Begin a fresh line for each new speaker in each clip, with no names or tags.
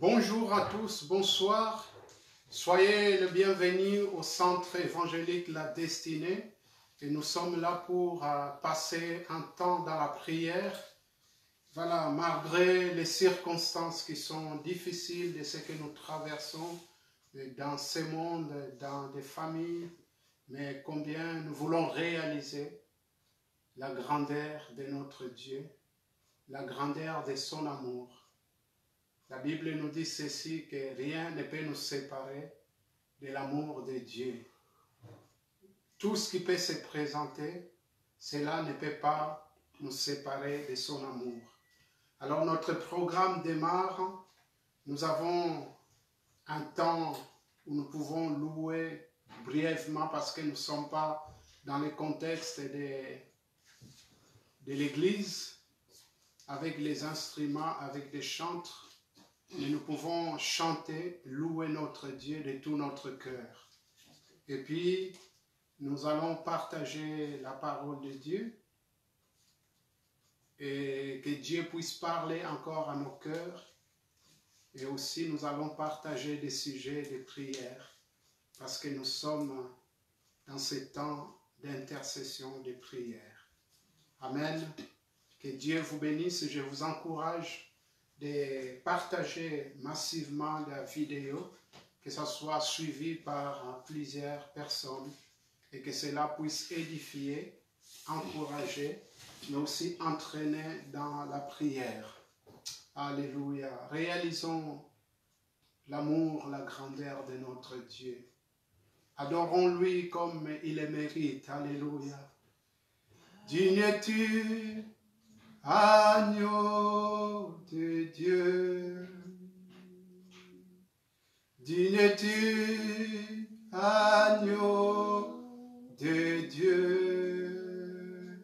Bonjour à tous, bonsoir. Soyez le bienvenu au centre évangélique La Destinée. Et nous sommes là pour passer un temps dans la prière. Voilà, malgré les circonstances qui sont difficiles de ce que nous traversons dans ce monde, dans des familles, mais combien nous voulons réaliser la grandeur de notre Dieu, la grandeur de son amour. La Bible nous dit ceci, que rien ne peut nous séparer de l'amour de Dieu. Tout ce qui peut se présenter, cela ne peut pas nous séparer de son amour. Alors notre programme démarre. Nous avons un temps où nous pouvons louer brièvement parce que nous ne sommes pas dans le contexte de l'église avec les instruments, avec des chantres. Mais nous pouvons chanter, louer notre Dieu de tout notre cœur. Et puis, nous allons partager la parole de Dieu et que Dieu puisse parler encore à nos cœurs. Et aussi, nous allons partager des sujets de prière parce que nous sommes dans ce temps d'intercession, de prière. Amen. Que Dieu vous bénisse. Je vous encourage de partager massivement la vidéo, que ça soit suivi par plusieurs personnes et que cela puisse édifier, encourager, mais aussi entraîner dans la prière. Alléluia. Réalisons l'amour, la grandeur de notre Dieu. Adorons-lui comme il le mérite. Alléluia. Digne es-tu, agneau de Dieu, digne es-tu, agneau de Dieu.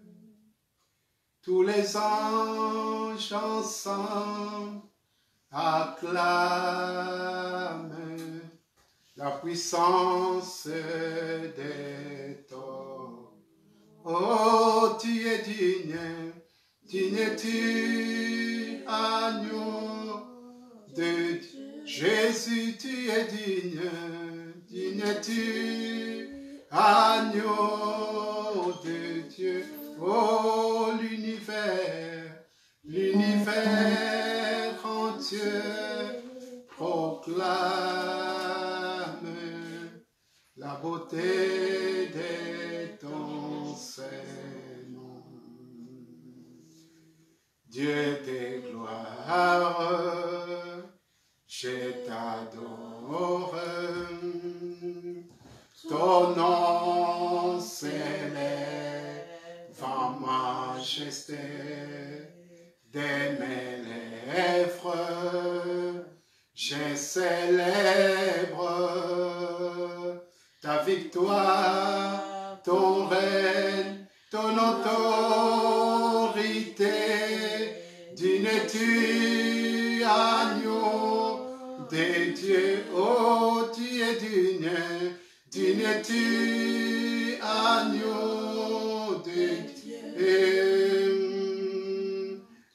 Tous les anges ensemble acclament la puissance de ton. Oh, tu es digne. Digne es-tu, agneau de Dieu. Jésus, tu es digne. Digne es-tu, agneau de Dieu. Oh, l'univers entier proclame la beauté de ton Seigneur. Dieu de gloire, je t'adore. Ton nom s'élève en majesté de mes lèvres. Je célèbre ta victoire, ton règne, ton autorité. Digne es-tu, agneau de Dieu. Oh, tu es digne. Digne es-tu, agneau de Dieu.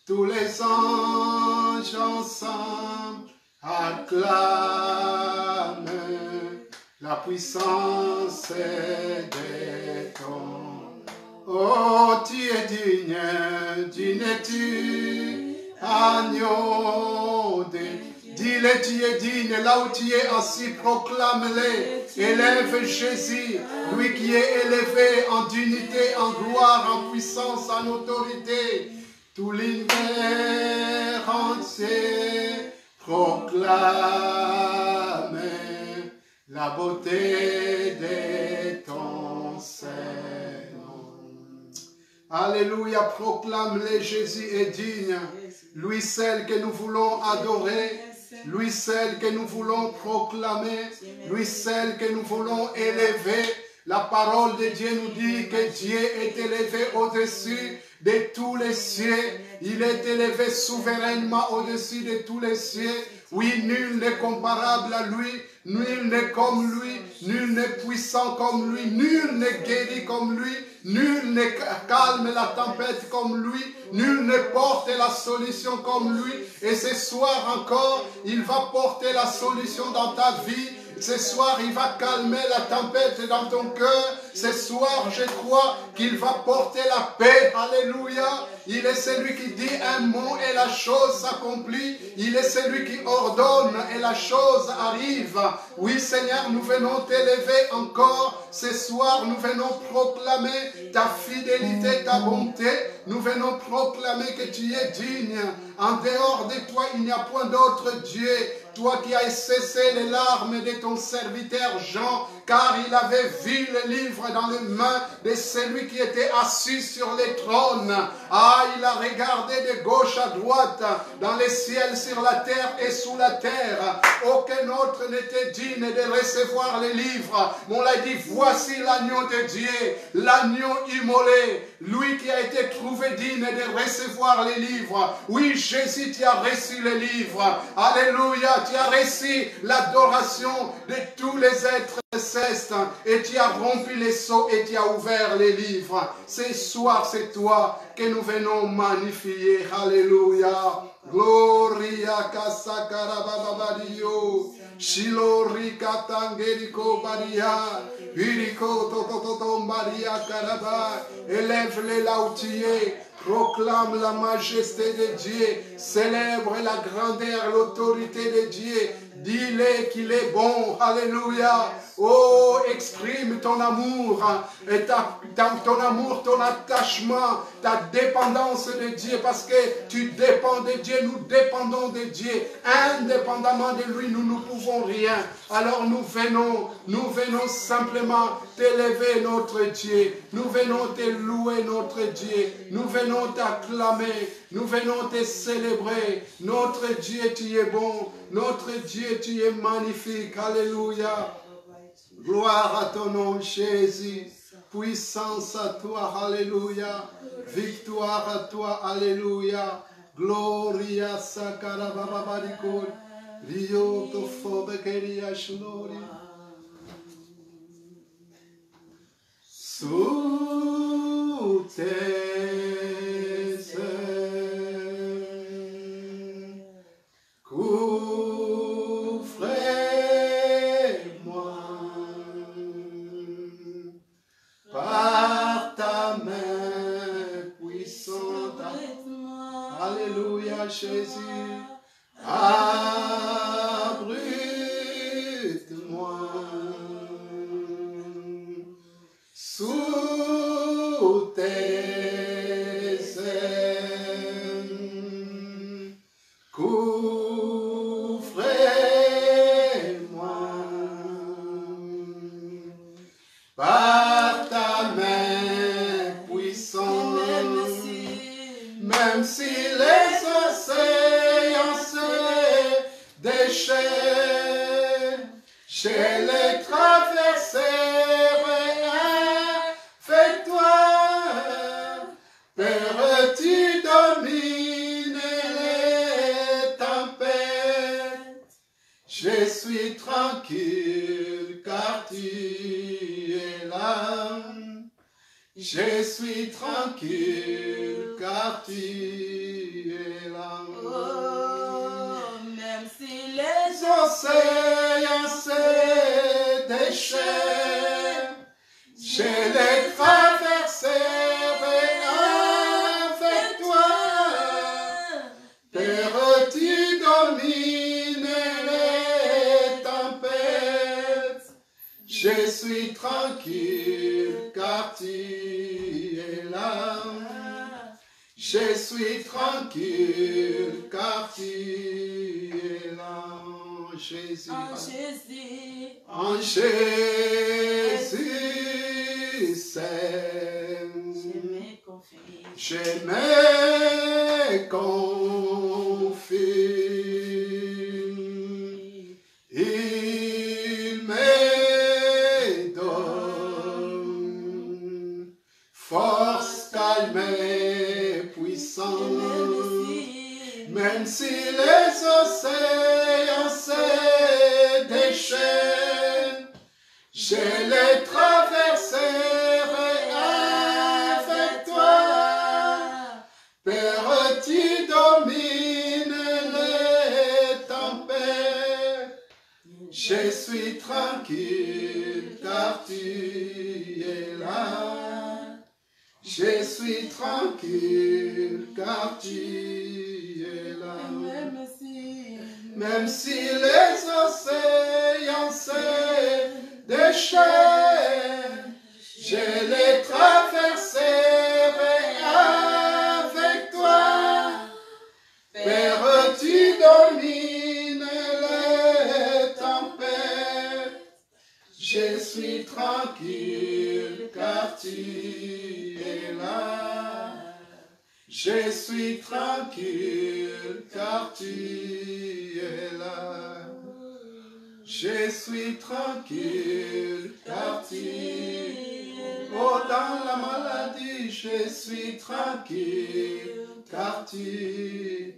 Tous les anges ensemble acclament la puissance de ton. Oh, tu es digne, digne es-tu, agneau de Dieu. Dis-le, tu es digne, là où tu es assis, proclame-le. Élève Jésus, lui qui est élevé en dignité, en gloire, en puissance, en autorité. Tout l'univers entier proclame la beauté de ton Seigneur. Alléluia, proclame-le, Jésus est digne. Lui seul que nous voulons adorer, lui seul que nous voulons proclamer, lui seul que nous voulons élever. La parole de Dieu nous dit que Dieu est élevé au-dessus de tous les cieux. Il est élevé souverainement au-dessus de tous les cieux. Oui, nul n'est comparable à lui. Nul n'est comme lui, nul n'est puissant comme lui, nul n'est guéri comme lui, nul ne calme la tempête comme lui, nul ne porte la solution comme lui. Et ce soir encore, il va porter la solution dans ta vie. Ce soir, il va calmer la tempête dans ton cœur. Ce soir, je crois qu'il va porter la paix. Alléluia. Il est celui qui dit un mot et la chose s'accomplit. Il est celui qui ordonne et la chose arrive. Oui, Seigneur, nous venons t'élever encore. Ce soir, nous venons proclamer ta fidélité, ta bonté. Nous venons proclamer que tu es digne. En dehors de toi, il n'y a point d'autre Dieu. Toi qui as cessé les larmes de ton serviteur Jean, car il avait vu le livre dans les mains de celui qui était assis sur le trône. Ah, il a regardé de gauche à droite, dans les ciels, sur la terre et sous la terre. Aucun autre n'était digne de recevoir les livres. Mais on l'a dit, voici l'agneau de Dieu, l'agneau immolé, lui qui a été trouvé digne de recevoir les livres. Oui, Jésus, tu as reçu les livres. Alléluia, tu as reçu l'adoration de tous les êtres célestes et tu as rempli les seaux et tu as ouvert les livres. Ce soir, c'est toi que nous venons magnifier. Alléluia. Gloria kasakarababadio. Shilori katangeriko baria. Viriko totototom baria karaba. Élève-les là où tu es. Proclame la majesté de Dieu. Célèbre la grandeur, l'autorité de Dieu. Dis-le qu'il est bon. Alléluia. Oh, exprime ton amour. Et ton amour, ton attachement, ta dépendance de Dieu. Parce que tu dépends de Dieu. Nous dépendons de Dieu. Indépendamment de lui, nous ne pouvons rien. Alors nous venons simplement t'élever notre Dieu. Nous venons te louer notre Dieu. Nous venons t'acclamer. Nous venons te célébrer. Notre Dieu, tu es bon. Notre Dieu, tu es magnifique. Alléluia. Gloire à ton nom, Jésus. Puissance à toi. Alléluia. Victoire à toi. Alléluia. Gloria sakarababariko. Rio to fobekeria shlori. Sous tes ailes, couvre-moi par ta main puissante. Alléluia, Jésus. Abrite-moi sous tes ailes, couvre-moi par ta main puissante, même si les océans se déchirent, je les traverserai avec toi. Père, tu domines les tempêtes. Je suis tranquille car tu es là. Je suis tranquille car tu es là.
Oh, même si les
Océans se déchirent, je les traverserai avec toi. Père, tu domines les tempêtes. Je suis tranquille car tu es là. Je suis tranquille car tu es là. Jésus.
en Jésus,
En Jésus, c'est.
je me confie.
Je me confie. Il me donne force, calme, puissance. Me Même si les océans se déchaînent, je les traverserai avec toi. Père, tu domines les tempêtes. Je suis tranquille car tu es là. Je suis tranquille car tu es là. Même si les océans se déchaînent, je les traverserai avec toi. Père, tu domines les tempêtes. Je suis tranquille car tu es là. Je suis tranquille car tu es là. Je suis tranquille car tu es là. Oh, dans la maladie, je suis tranquille car tu.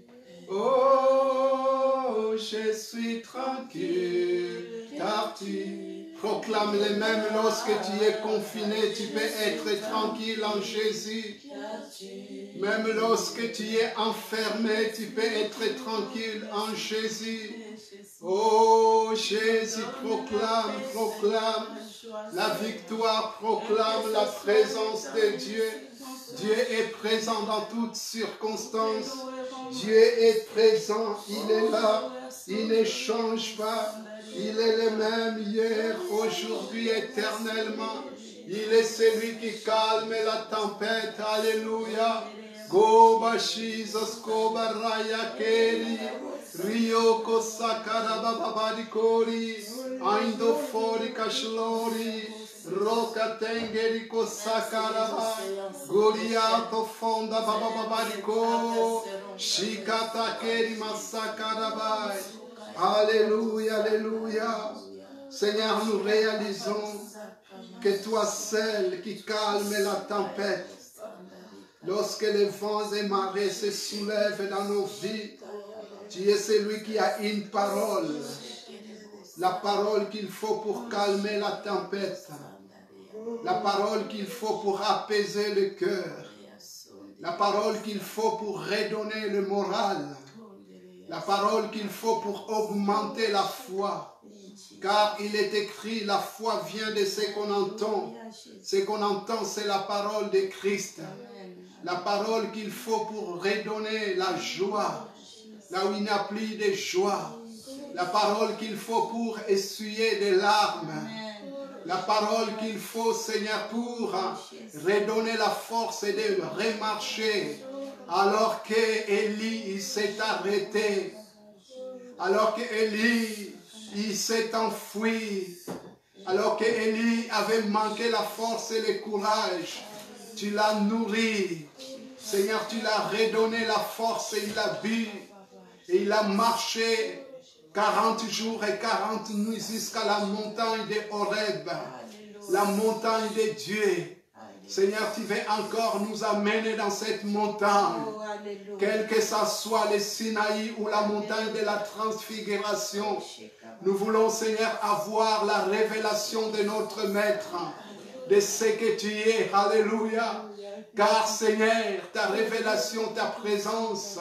Oh, je suis tranquille car tu. Proclame-les même lorsque tu es confiné, tu peux être tranquille en Jésus. Même lorsque tu es enfermé, tu peux être tranquille en Jésus. Oh Jésus, proclame, proclame la victoire, proclame la présence de Dieu. Dieu est présent dans toutes circonstances. Dieu est présent, il est là, il ne change pas. Il est le même hier, aujourd'hui, éternellement. Il est celui qui calme la tempête. Alléluia. Goba Jesus, Goba Raya Keri, Ryoko Sakaraba Babadikori, Aindo Fori Kashlori, Roka Tengeri Kosakaraba, Goliato Fonda Bababadiko, Shikata Keri Masakarabai. Alléluia, alléluia. Seigneur, nous réalisons que toi seul qui calme la tempête. Lorsque les vents et marées se soulèvent dans nos vies, tu es celui qui a une parole. La parole qu'il faut pour calmer la tempête. La parole qu'il faut pour apaiser le cœur. La parole qu'il faut pour redonner le moral. La parole qu'il faut pour augmenter la foi. Car il est écrit, la foi vient de ce qu'on entend. Ce qu'on entend, c'est la parole de Christ. La parole qu'il faut pour redonner la joie. Là où il n'y a plus de joie. La parole qu'il faut pour essuyer des larmes. La parole qu'il faut, Seigneur, pour redonner la force et de remarcher. Alors que Élie s'est arrêté. Alors que Élie il s'est enfui. Alors que Élie avait manqué la force et le courage. Tu l'as nourri. Seigneur, tu l'as redonné la force et il a bu. Et il a marché 40 jours et 40 nuits jusqu'à la montagne de Horeb. La montagne de Dieu. Seigneur, tu veux encore nous amener dans cette montagne. Quel que ça soit le Sinaï ou la montagne de la transfiguration. Nous voulons, Seigneur, avoir la révélation de notre Maître. De ce que tu es. Alléluia. Car, Seigneur, ta révélation, ta présence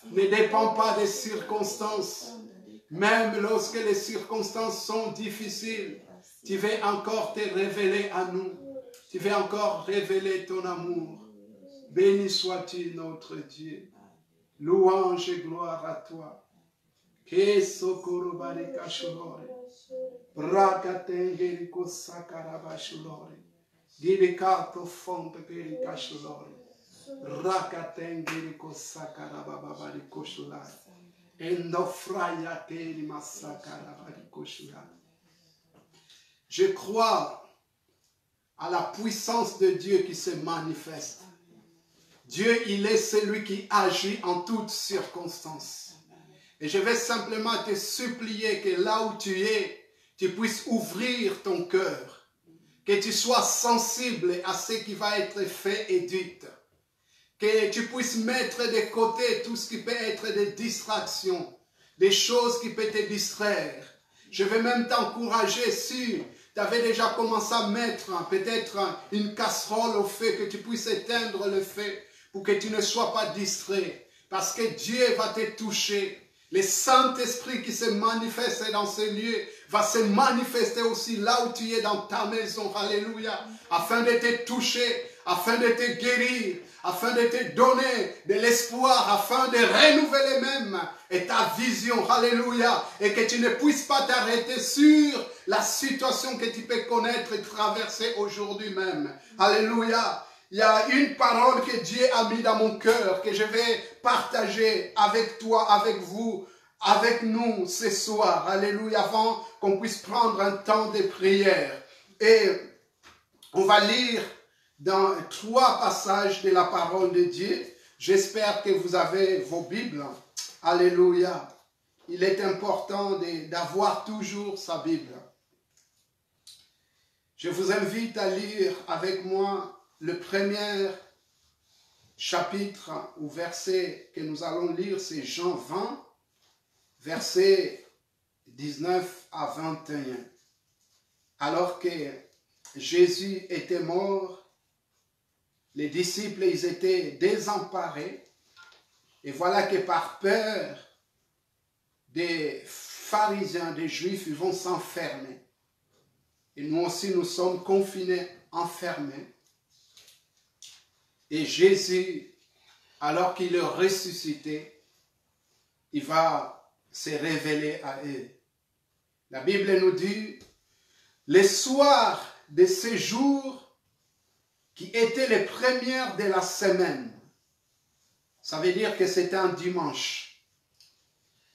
ne dépend pas des circonstances. Même lorsque les circonstances sont difficiles, tu veux encore te révéler à nous. Tu veux encore révéler ton amour. Béni sois-tu notre Dieu. Louange et gloire à toi. Que socorro barika shulore. Braka tengeri kosakaraba shulore. Gibikato fonte gerika shulore. Raka tengeri kosakaraba babariko shulare. Endo fraya keri masakaraba bariko shulare. Je crois à la puissance de Dieu qui se manifeste. Dieu, il est celui qui agit en toutes circonstances. Et je vais simplement te supplier que là où tu es, tu puisses ouvrir ton cœur. Que tu sois sensible à ce qui va être fait et dit. que tu puisses mettre de côté tout ce qui peut être des distractions, des choses qui peuvent te distraire. Je vais même t'encourager, si tu avais déjà commencé à mettre peut-être une casserole au feu, que tu puisses éteindre le feu pour que tu ne sois pas distrait. Parce que Dieu va te toucher. Le Saint-Esprit qui se manifeste dans ce lieu va se manifester aussi là où tu es dans ta maison. Alléluia. Afin de te toucher, afin de te guérir, afin de te donner de l'espoir, afin de renouveler même et ta vision. Alléluia. Et que tu ne puisses pas t'arrêter sur la situation que tu peux connaître et traverser aujourd'hui même. Alléluia. Il y a une parole que Dieu a mis dans mon cœur, que je vais partager avec toi, avec vous, avec nous ce soir. Alléluia, avant qu'on puisse prendre un temps de prière. Et on va lire dans 3 passages de la parole de Dieu. J'espère que vous avez vos Bibles. Alléluia. Il est important d'avoir toujours sa Bible. Je vous invite à lire avec moi le premier chapitre ou verset que nous allons lire, c'est Jean 20, versets 19 à 21. Alors que Jésus était mort, les disciples, ils étaient désemparés. Et voilà que par peur des pharisiens, des juifs, ils vont s'enfermer. Et nous aussi, nous sommes confinés, enfermés. Et Jésus, alors qu'il est ressuscité, il va se révéler à eux. La Bible nous dit, le soir de ce jour qui était les premières de la semaine, ça veut dire que c'était un dimanche.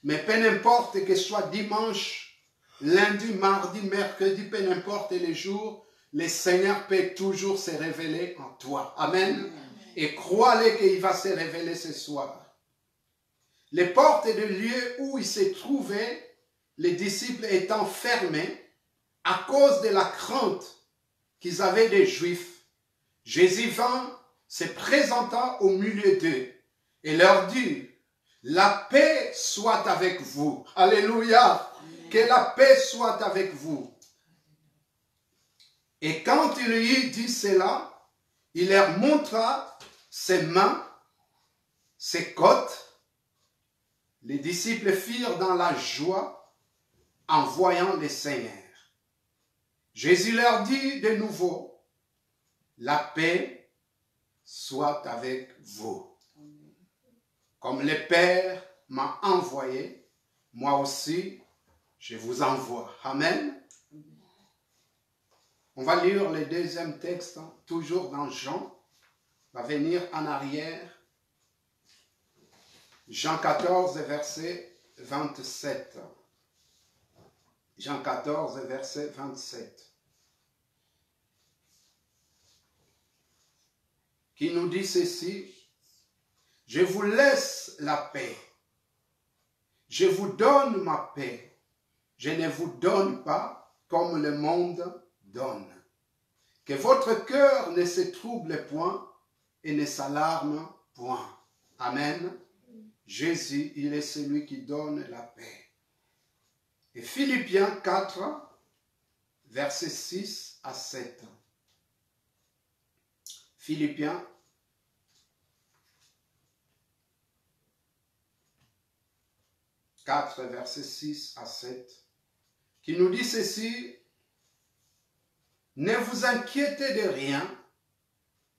Mais peu importe que ce soit dimanche, lundi, mardi, mercredi, peu importe les jours, le Seigneur peut toujours se révéler en toi. Amen. Et crois-le qu'il va se révéler ce soir. Les portes du lieu où il se trouvait, les disciples étant fermés à cause de la crainte qu'ils avaient des Juifs, Jésus vint, se présenta au milieu d'eux et leur dit, la paix soit avec vous. Alléluia. Que la paix soit avec vous. Et quand il lui dit cela, il leur montra ses mains, ses côtes. Les disciples firent dans la joie en voyant le Seigneur. Jésus leur dit de nouveau, la paix soit avec vous. Comme le Père m'a envoyé, moi aussi, je vous envoie. Amen. On va lire le deuxième texte, toujours dans Jean. On va venir en arrière. Jean 14, verset 27. Jean 14, verset 27. Qui nous dit ceci, je vous laisse la paix. Je vous donne ma paix. Je ne vous donne pas comme le monde donne. Que votre cœur ne se trouble point et ne s'alarme point. Amen. Jésus, il est celui qui donne la paix. Et Philippiens 4, versets 6 à 7. Philippiens 4, versets 6 à 7, qui nous dit ceci, ne vous inquiétez de rien,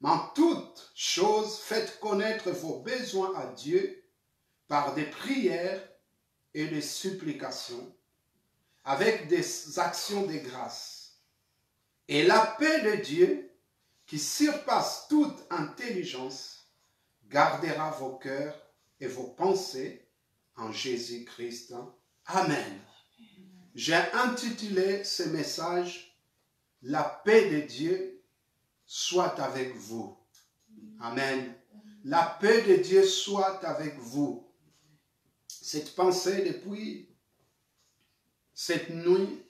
mais en toute chose, faites connaître vos besoins à Dieu par des prières et des supplications, avec des actions de grâce. Et la paix de Dieu, qui surpasse toute intelligence, gardera vos cœurs et vos pensées en Jésus-Christ. Amen. J'ai intitulé ce message « La paix de Dieu soit avec vous ». Amen. La paix de Dieu soit avec vous. Cette pensée depuis cette nuit,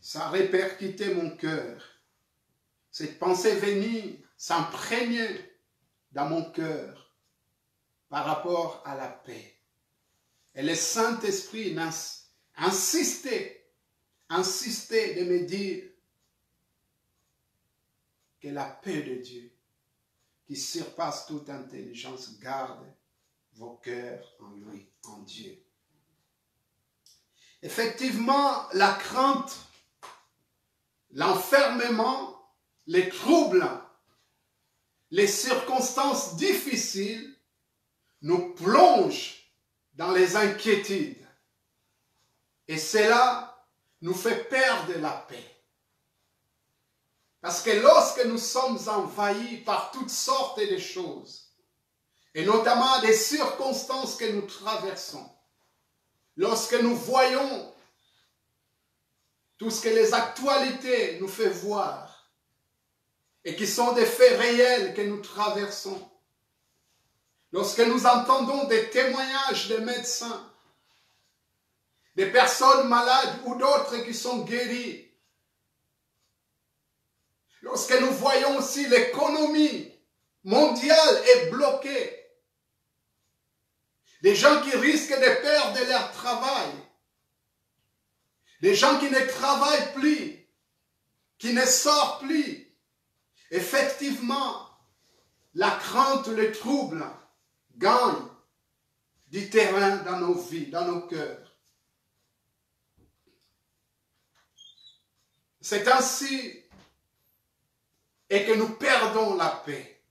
ça a répercuté mon cœur. Cette pensée venue s'imprégner dans mon cœur par rapport à la paix. Et le Saint-Esprit insistait de me dire que la paix de Dieu, qui surpasse toute intelligence, garde vos cœurs en lui, en Dieu. Effectivement, la crainte, l'enfermement, les troubles, les circonstances difficiles nous plongent dans les inquiétudes. Et cela nous fait perdre la paix. Parce que lorsque nous sommes envahis par toutes sortes de choses, et notamment des circonstances que nous traversons, lorsque nous voyons tout ce que les actualités nous font voir, et qui sont des faits réels que nous traversons, lorsque nous entendons des témoignages de médecins, des personnes malades ou d'autres qui sont guéries, lorsque nous voyons aussi l'économie mondiale est bloquée, des gens qui risquent de perdre leur travail, des gens qui ne travaillent plus, qui ne sortent plus, effectivement, la crainte, le trouble gagnent du terrain dans nos vies, dans nos cœurs. C'est ainsi et que nous perdons la paix.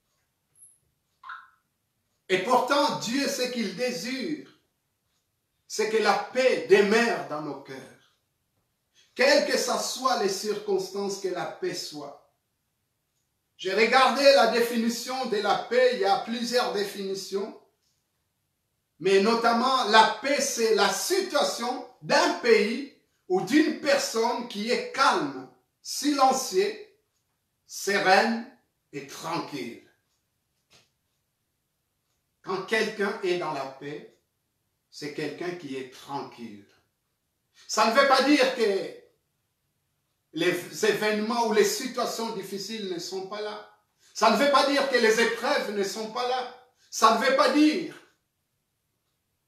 Et pourtant, Dieu, ce qu'il désire, c'est que la paix demeure dans nos cœurs. Quelles que soient les circonstances, que la paix soit. J'ai regardé la définition de la paix, il y a plusieurs définitions, mais notamment la paix, c'est la situation d'un pays ou d'une personne qui est calme, silencieuse, sereine et tranquille. Quand quelqu'un est dans la paix, c'est quelqu'un qui est tranquille. Ça ne veut pas dire que les événements ou les situations difficiles ne sont pas là. Ça ne veut pas dire que les épreuves ne sont pas là. Ça ne veut pas dire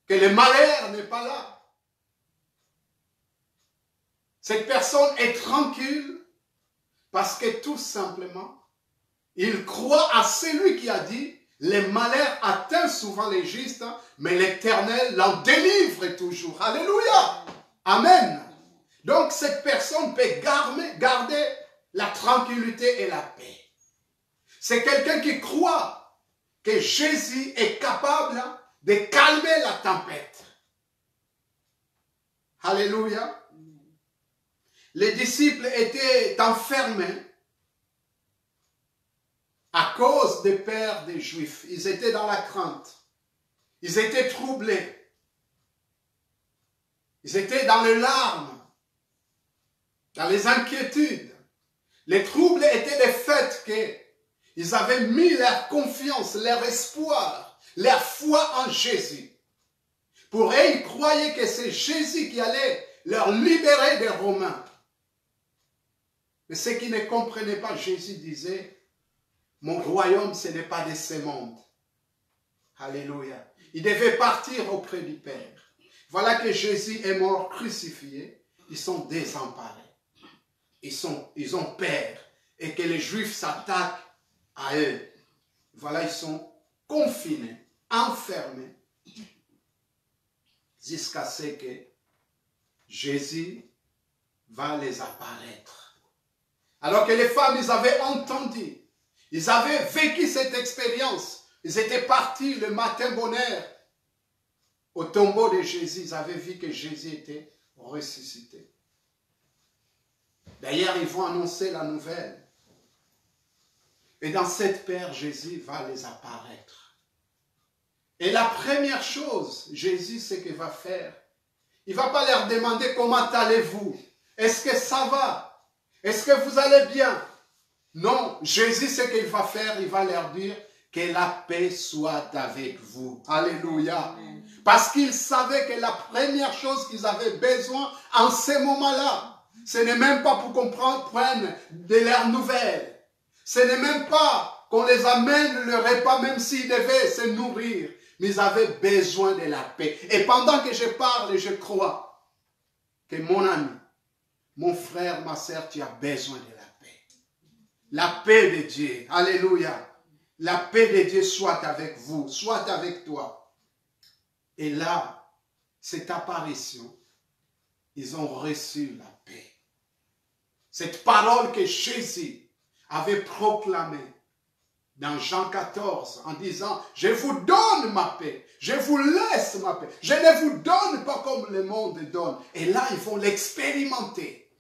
que le malheur n'est pas là. Cette personne est tranquille parce que tout simplement, il croit à celui qui a dit « Les malheurs atteignent souvent les justes, mais l'Éternel l'en délivre toujours. » Alléluia. Amen. Donc cette personne peut garder la tranquillité et la paix. C'est quelqu'un qui croit que Jésus est capable de calmer la tempête. Alléluia. Les disciples étaient enfermés à cause des pères des Juifs. Ils étaient dans la crainte. Ils étaient troublés. Ils étaient dans les larmes, dans les inquiétudes. Les troubles étaient le fait qu'ils avaient mis leur confiance, leur espoir, leur foi en Jésus. Pour eux, ils croyaient que c'est Jésus qui allait leur libérer des Romains. Mais ceux qui ne comprenaient pas, Jésus disait, « Mon royaume, ce n'est pas de ce monde. » Alléluia. Il devait partir auprès du Père. Voilà que Jésus est mort crucifié. Ils sont désemparés. Ils ont peur. Et que les Juifs s'attaquent à eux. Voilà, ils sont confinés, enfermés. Jusqu'à ce que Jésus va les apparaître. Alors que les femmes, ils avaient entendu, ils avaient vécu cette expérience. Ils étaient partis le matin bonheur au tombeau de Jésus. Ils avaient vu que Jésus était ressuscité. D'ailleurs, ils vont annoncer la nouvelle. Et dans cette paix, Jésus va les apparaître. Et la première chose, Jésus, ce qu'il va faire, il ne va pas leur demander comment allez-vous. Est-ce que ça va? Est-ce que vous allez bien? Non, Jésus, ce qu'il va faire, il va leur dire que la paix soit avec vous. Alléluia. Amen. Parce qu'il savait que la première chose qu'ils avaient besoin en ce moment-là, ce n'est même pas pour qu'on prenne de leurs nouvelles. Ce n'est même pas qu'on les amène le repas, même s'ils devaient se nourrir. Mais ils avaient besoin de la paix. Et pendant que je parle, je crois que mon ami, mon frère, ma sœur, tu as besoin de la paix. La paix de Dieu. Alléluia. La paix de Dieu soit avec vous, soit avec toi. Et là, cette apparition, ils ont reçu la paix. Cette parole que Jésus avait proclamée dans Jean 14 en disant, je vous donne ma paix, je vous laisse ma paix, je ne vous donne pas comme le monde donne. Et là, ils vont l'expérimenter.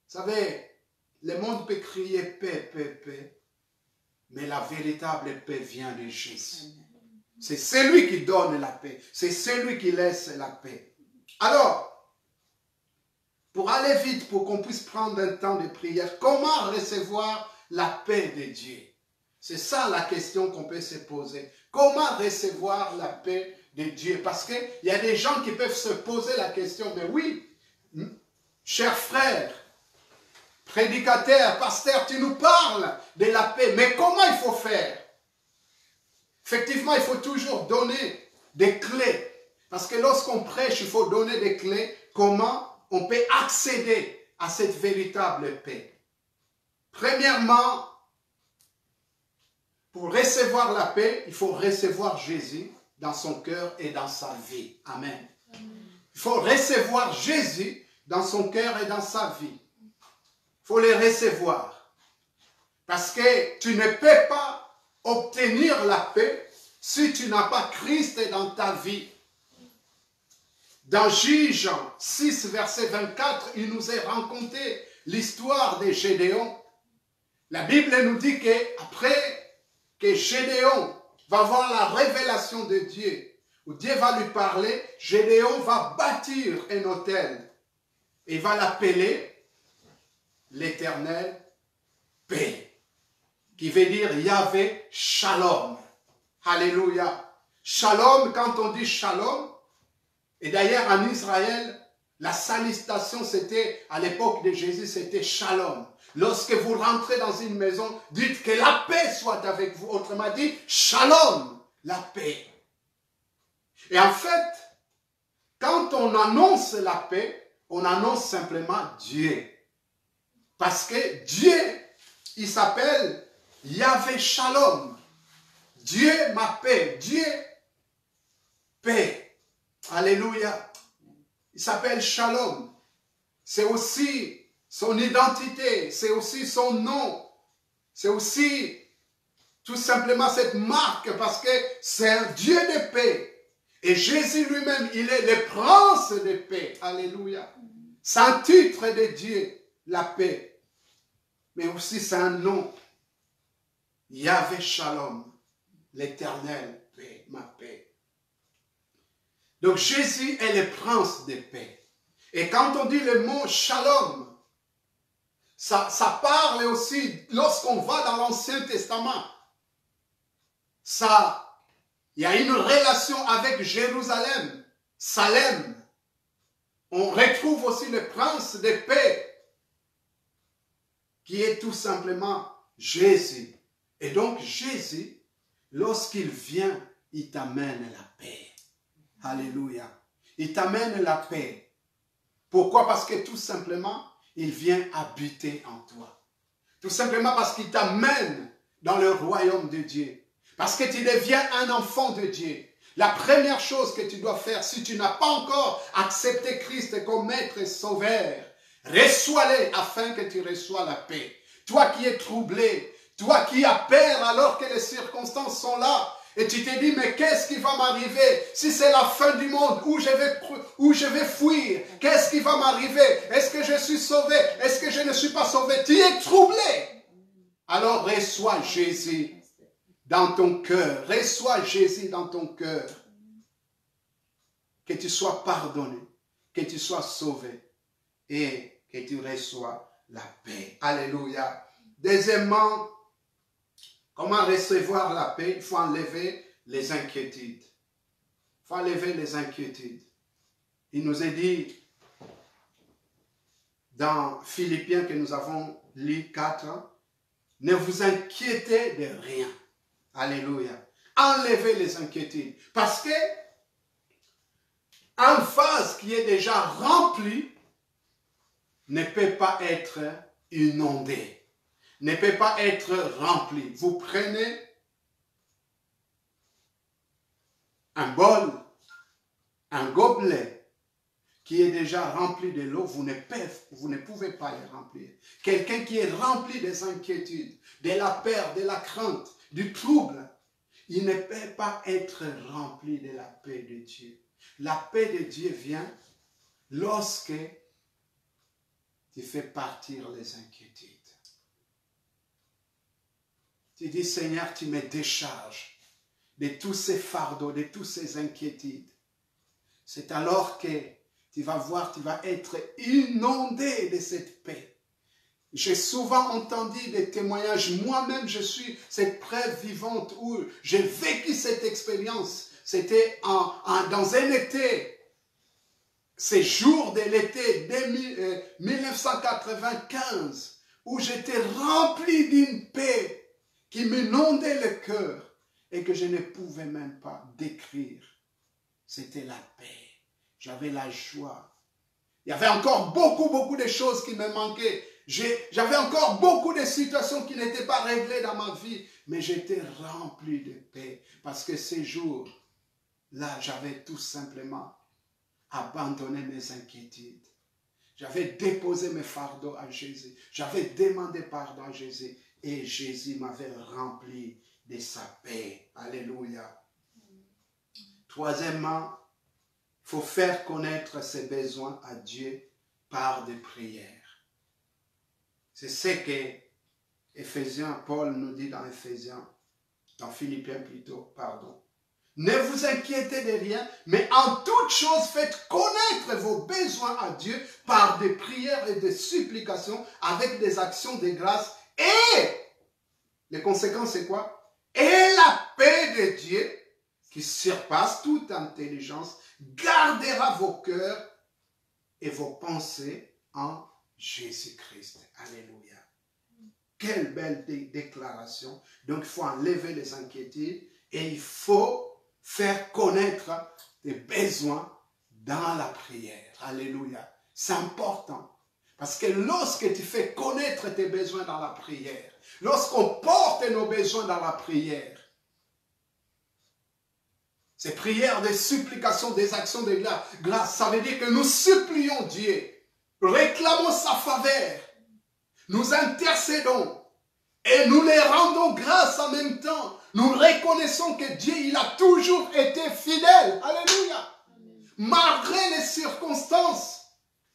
Vous savez, le monde peut crier paix, paix, paix, mais la véritable paix vient de Jésus. C'est celui qui donne la paix, c'est celui qui laisse la paix. Alors, pour aller vite, pour qu'on puisse prendre un temps de prière, comment recevoir la paix de Dieu? C'est ça la question qu'on peut se poser. Comment recevoir la paix de Dieu? Parce qu'il y a des gens qui peuvent se poser la question, mais oui, cher frère, prédicateur, pasteur, tu nous parles de la paix, mais comment il faut faire? Effectivement, il faut toujours donner des clés. Parce que lorsqu'on prêche, il faut donner des clés. Comment on peut accéder à cette véritable paix? Premièrement, pour recevoir la paix, il faut recevoir Jésus dans son cœur et dans sa vie. Amen. Il faut recevoir Jésus dans son cœur et dans sa vie. Il faut les recevoir. Parce que tu ne peux pas obtenir la paix si tu n'as pas Christ dans ta vie. Dans Juge 6, verset 24, il nous est raconté l'histoire de Gédéon. La Bible nous dit qu'après que Gédéon va voir la révélation de Dieu, où Dieu va lui parler, Gédéon va bâtir un autel. Et va l'appeler l'Éternel paix, qui veut dire Yahvé Shalom. Alléluia. Shalom, quand on dit Shalom, et d'ailleurs en Israël, la salutation c'était, à l'époque de Jésus, c'était Shalom. Lorsque vous rentrez dans une maison, dites que la paix soit avec vous. Autrement dit, Shalom, la paix. Et en fait, quand on annonce la paix, on annonce simplement Dieu. Parce que Dieu, il s'appelle Yahvé Shalom. Dieu, ma paix. Dieu, paix. Alléluia. Il s'appelle Shalom. C'est aussi son identité. C'est aussi son nom. C'est aussi tout simplement cette marque parce que c'est un Dieu de paix. Et Jésus lui-même, il est le prince de paix. Alléluia. C'est un titre de Dieu, la paix. Mais aussi c'est un nom. Yahvé Shalom, l'éternel paix, ma paix. Donc Jésus est le prince de paix. Et quand on dit le mot Shalom, ça parle aussi, lorsqu'on va dans l'Ancien Testament, il y a une relation avec Jérusalem, Salem. On retrouve aussi le prince de paix, qui est tout simplement Jésus. Et donc Jésus, lorsqu'il vient, il t'amène la paix. Alléluia. Il t'amène la paix. Pourquoi? Parce que tout simplement, il vient habiter en toi. Tout simplement parce qu'il t'amène dans le royaume de Dieu. Parce que tu deviens un enfant de Dieu. La première chose que tu dois faire, si tu n'as pas encore accepté Christ comme maître et sauveur, reçois-le afin que tu reçois la paix. Toi qui es troublé, toi qui as peur alors que les circonstances sont là, et tu te dis, mais qu'est-ce qui va m'arriver si c'est la fin du monde, où je vais fuir? Qu'est-ce qui va m'arriver? Est-ce que je suis sauvé? Est-ce que je ne suis pas sauvé? Tu es troublé. Alors reçois Jésus dans ton cœur. Reçois Jésus dans ton cœur. Que tu sois pardonné, que tu sois sauvé et que tu reçois la paix. Alléluia. Deuxièmement, comment recevoir la paix? Il faut enlever les inquiétudes. Il faut enlever les inquiétudes. Il nous est dit dans Philippiens que nous avons lu 4, Ne vous inquiétez de rien. Alléluia. Enlevez les inquiétudes. Parce que un vase qui est déjà rempli ne peut pas être inondé, ne peut pas être rempli. Vous prenez un bol, un gobelet qui est déjà rempli de l'eau, vous ne pouvez pas le remplir. Quelqu'un qui est rempli des inquiétudes, de la peur, de la crainte, du trouble, il ne peut pas être rempli de la paix de Dieu. La paix de Dieu vient lorsque tu fais partir les inquiétudes. Tu dis, Seigneur, tu me décharges de tous ces fardeaux, de toutes ces inquiétudes. C'est alors que tu vas voir, tu vas être inondé de cette paix. J'ai souvent entendu des témoignages. Moi-même, je suis cette preuve vivante où j'ai vécu cette expérience. C'était dans un été. Ces jours de l'été 1995, où j'étais rempli d'une paix qui m'inondait le cœur et que je ne pouvais même pas décrire. C'était la paix. J'avais la joie. Il y avait encore beaucoup de choses qui me manquaient. J'avais encore beaucoup de situations qui n'étaient pas réglées dans ma vie. Mais j'étais rempli de paix. Parce que ces jours-là, j'avais tout simplement abandonné mes inquiétudes. J'avais déposé mes fardeaux à Jésus. J'avais demandé pardon à Jésus. Et Jésus m'avait rempli de sa paix. Alléluia. Troisièmement, il faut faire connaître ses besoins à Dieu par des prières. C'est ce que Paul nous dit dans Philippiens plutôt, pardon. Ne vous inquiétez de rien, mais en toute chose faites connaître vos besoins à Dieu par des prières et des supplications avec des actions de grâce. Et les conséquences, c'est quoi? Et la paix de Dieu, qui surpasse toute intelligence, gardera vos cœurs et vos pensées en Jésus-Christ. Alléluia. Quelle belle déclaration. Donc, il faut enlever les inquiétudes et il faut faire connaître tes besoins dans la prière. Alléluia. C'est important. Parce que lorsque tu fais connaître tes besoins dans la prière, lorsqu'on porte nos besoins dans la prière, ces prières de supplication, des actions de grâce, ça veut dire que nous supplions Dieu, réclamons sa faveur, nous intercédons et nous les rendons grâce en même temps. Nous reconnaissons que Dieu, il a toujours été fidèle. Alléluia. Malgré les circonstances,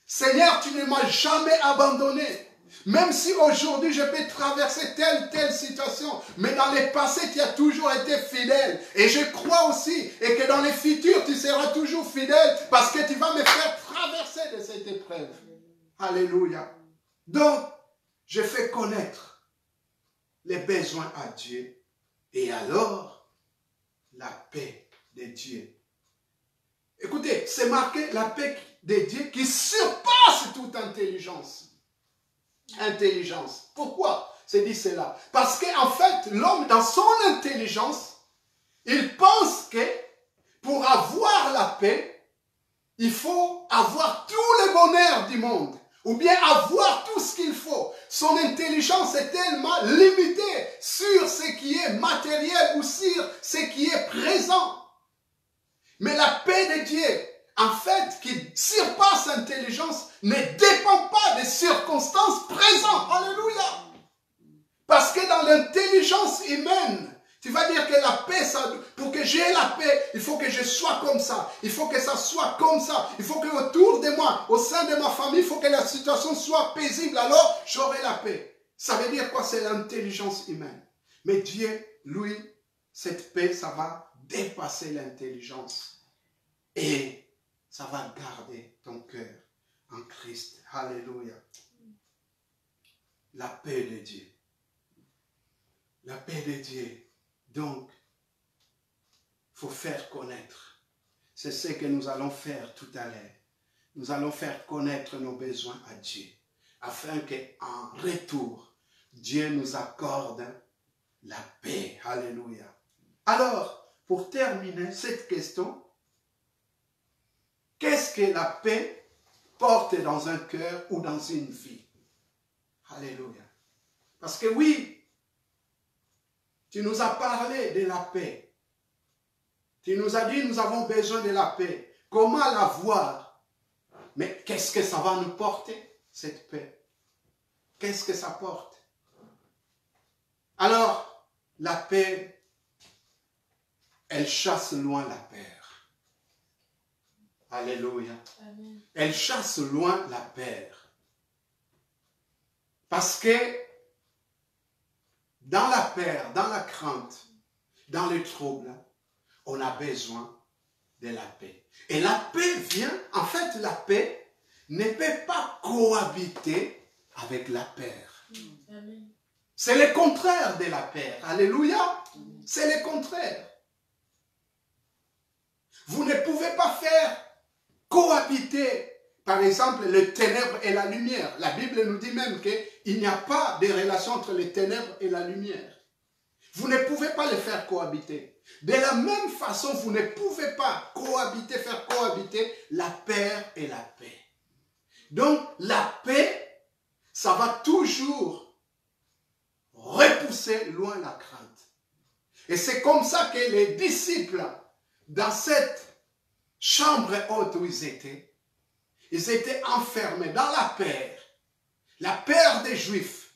Seigneur, tu ne m'as jamais abandonné. Même si aujourd'hui je peux traverser telle situation, mais dans le passé tu as toujours été fidèle. Et je crois aussi et que dans le futur tu seras toujours fidèle parce que tu vas me faire traverser de cette épreuve. Alléluia. Donc, je fais connaître les besoins à Dieu et alors la paix de Dieu. Écoutez, c'est marqué la paix de Dieu qui surpasse toute intelligence. Intelligence. Pourquoi c'est dit cela? Parce qu'en fait, l'homme, dans son intelligence, il pense que pour avoir la paix, il faut avoir tout le bonheur du monde, ou bien avoir tout ce qu'il faut. Son intelligence est tellement limitée sur ce qui est matériel ou sur ce qui est présent. Mais la paix de Dieu, en fait, qui surpasse l'intelligence, ne dépend pas des circonstances présentes. Alléluia. Parce que dans l'intelligence humaine, tu vas dire que la paix, pour que j'aie la paix, il faut que je sois comme ça. Il faut que ça soit comme ça. Il faut que autour de moi, au sein de ma famille, il faut que la situation soit paisible. Alors, j'aurai la paix. Ça veut dire quoi? C'est l'intelligence humaine. Mais Dieu, lui, cette paix, ça va dépasser l'intelligence. Et ça va garder ton cœur en Christ. Alléluia. La paix de Dieu. La paix de Dieu. Donc, il faut faire connaître. C'est ce que nous allons faire tout à l'heure. Nous allons faire connaître nos besoins à Dieu. Afin qu'en retour, Dieu nous accorde la paix. Alléluia. Alors, pour terminer cette question, qu'est-ce que la paix porte dans un cœur ou dans une vie? Alléluia. Parce que oui, tu nous as parlé de la paix. Tu nous as dit, nous avons besoin de la paix. Comment l'avoir? Mais qu'est-ce que ça va nous porter, cette paix? Qu'est-ce que ça porte? Alors, la paix, elle chasse loin la peur. Alléluia.
Amen.
Elle chasse loin la peur. Parce que dans la peur, dans la crainte, dans le trouble, on a besoin de la paix. Et la paix vient, en fait, la paix ne peut pas cohabiter avec la peur.
Amen.
C'est le contraire de la peur. Alléluia. C'est le contraire. Vous ne pouvez pas faire cohabiter, par exemple, les ténèbres et la lumière. La Bible nous dit même qu'il n'y a pas de relation entre les ténèbres et la lumière. Vous ne pouvez pas les faire cohabiter. De la même façon, vous ne pouvez pas cohabiter, faire cohabiter la peur et la paix. Donc, la paix, ça va toujours repousser loin la crainte. Et c'est comme ça que les disciples, dans cette chambre haute où ils étaient enfermés dans la peur des Juifs.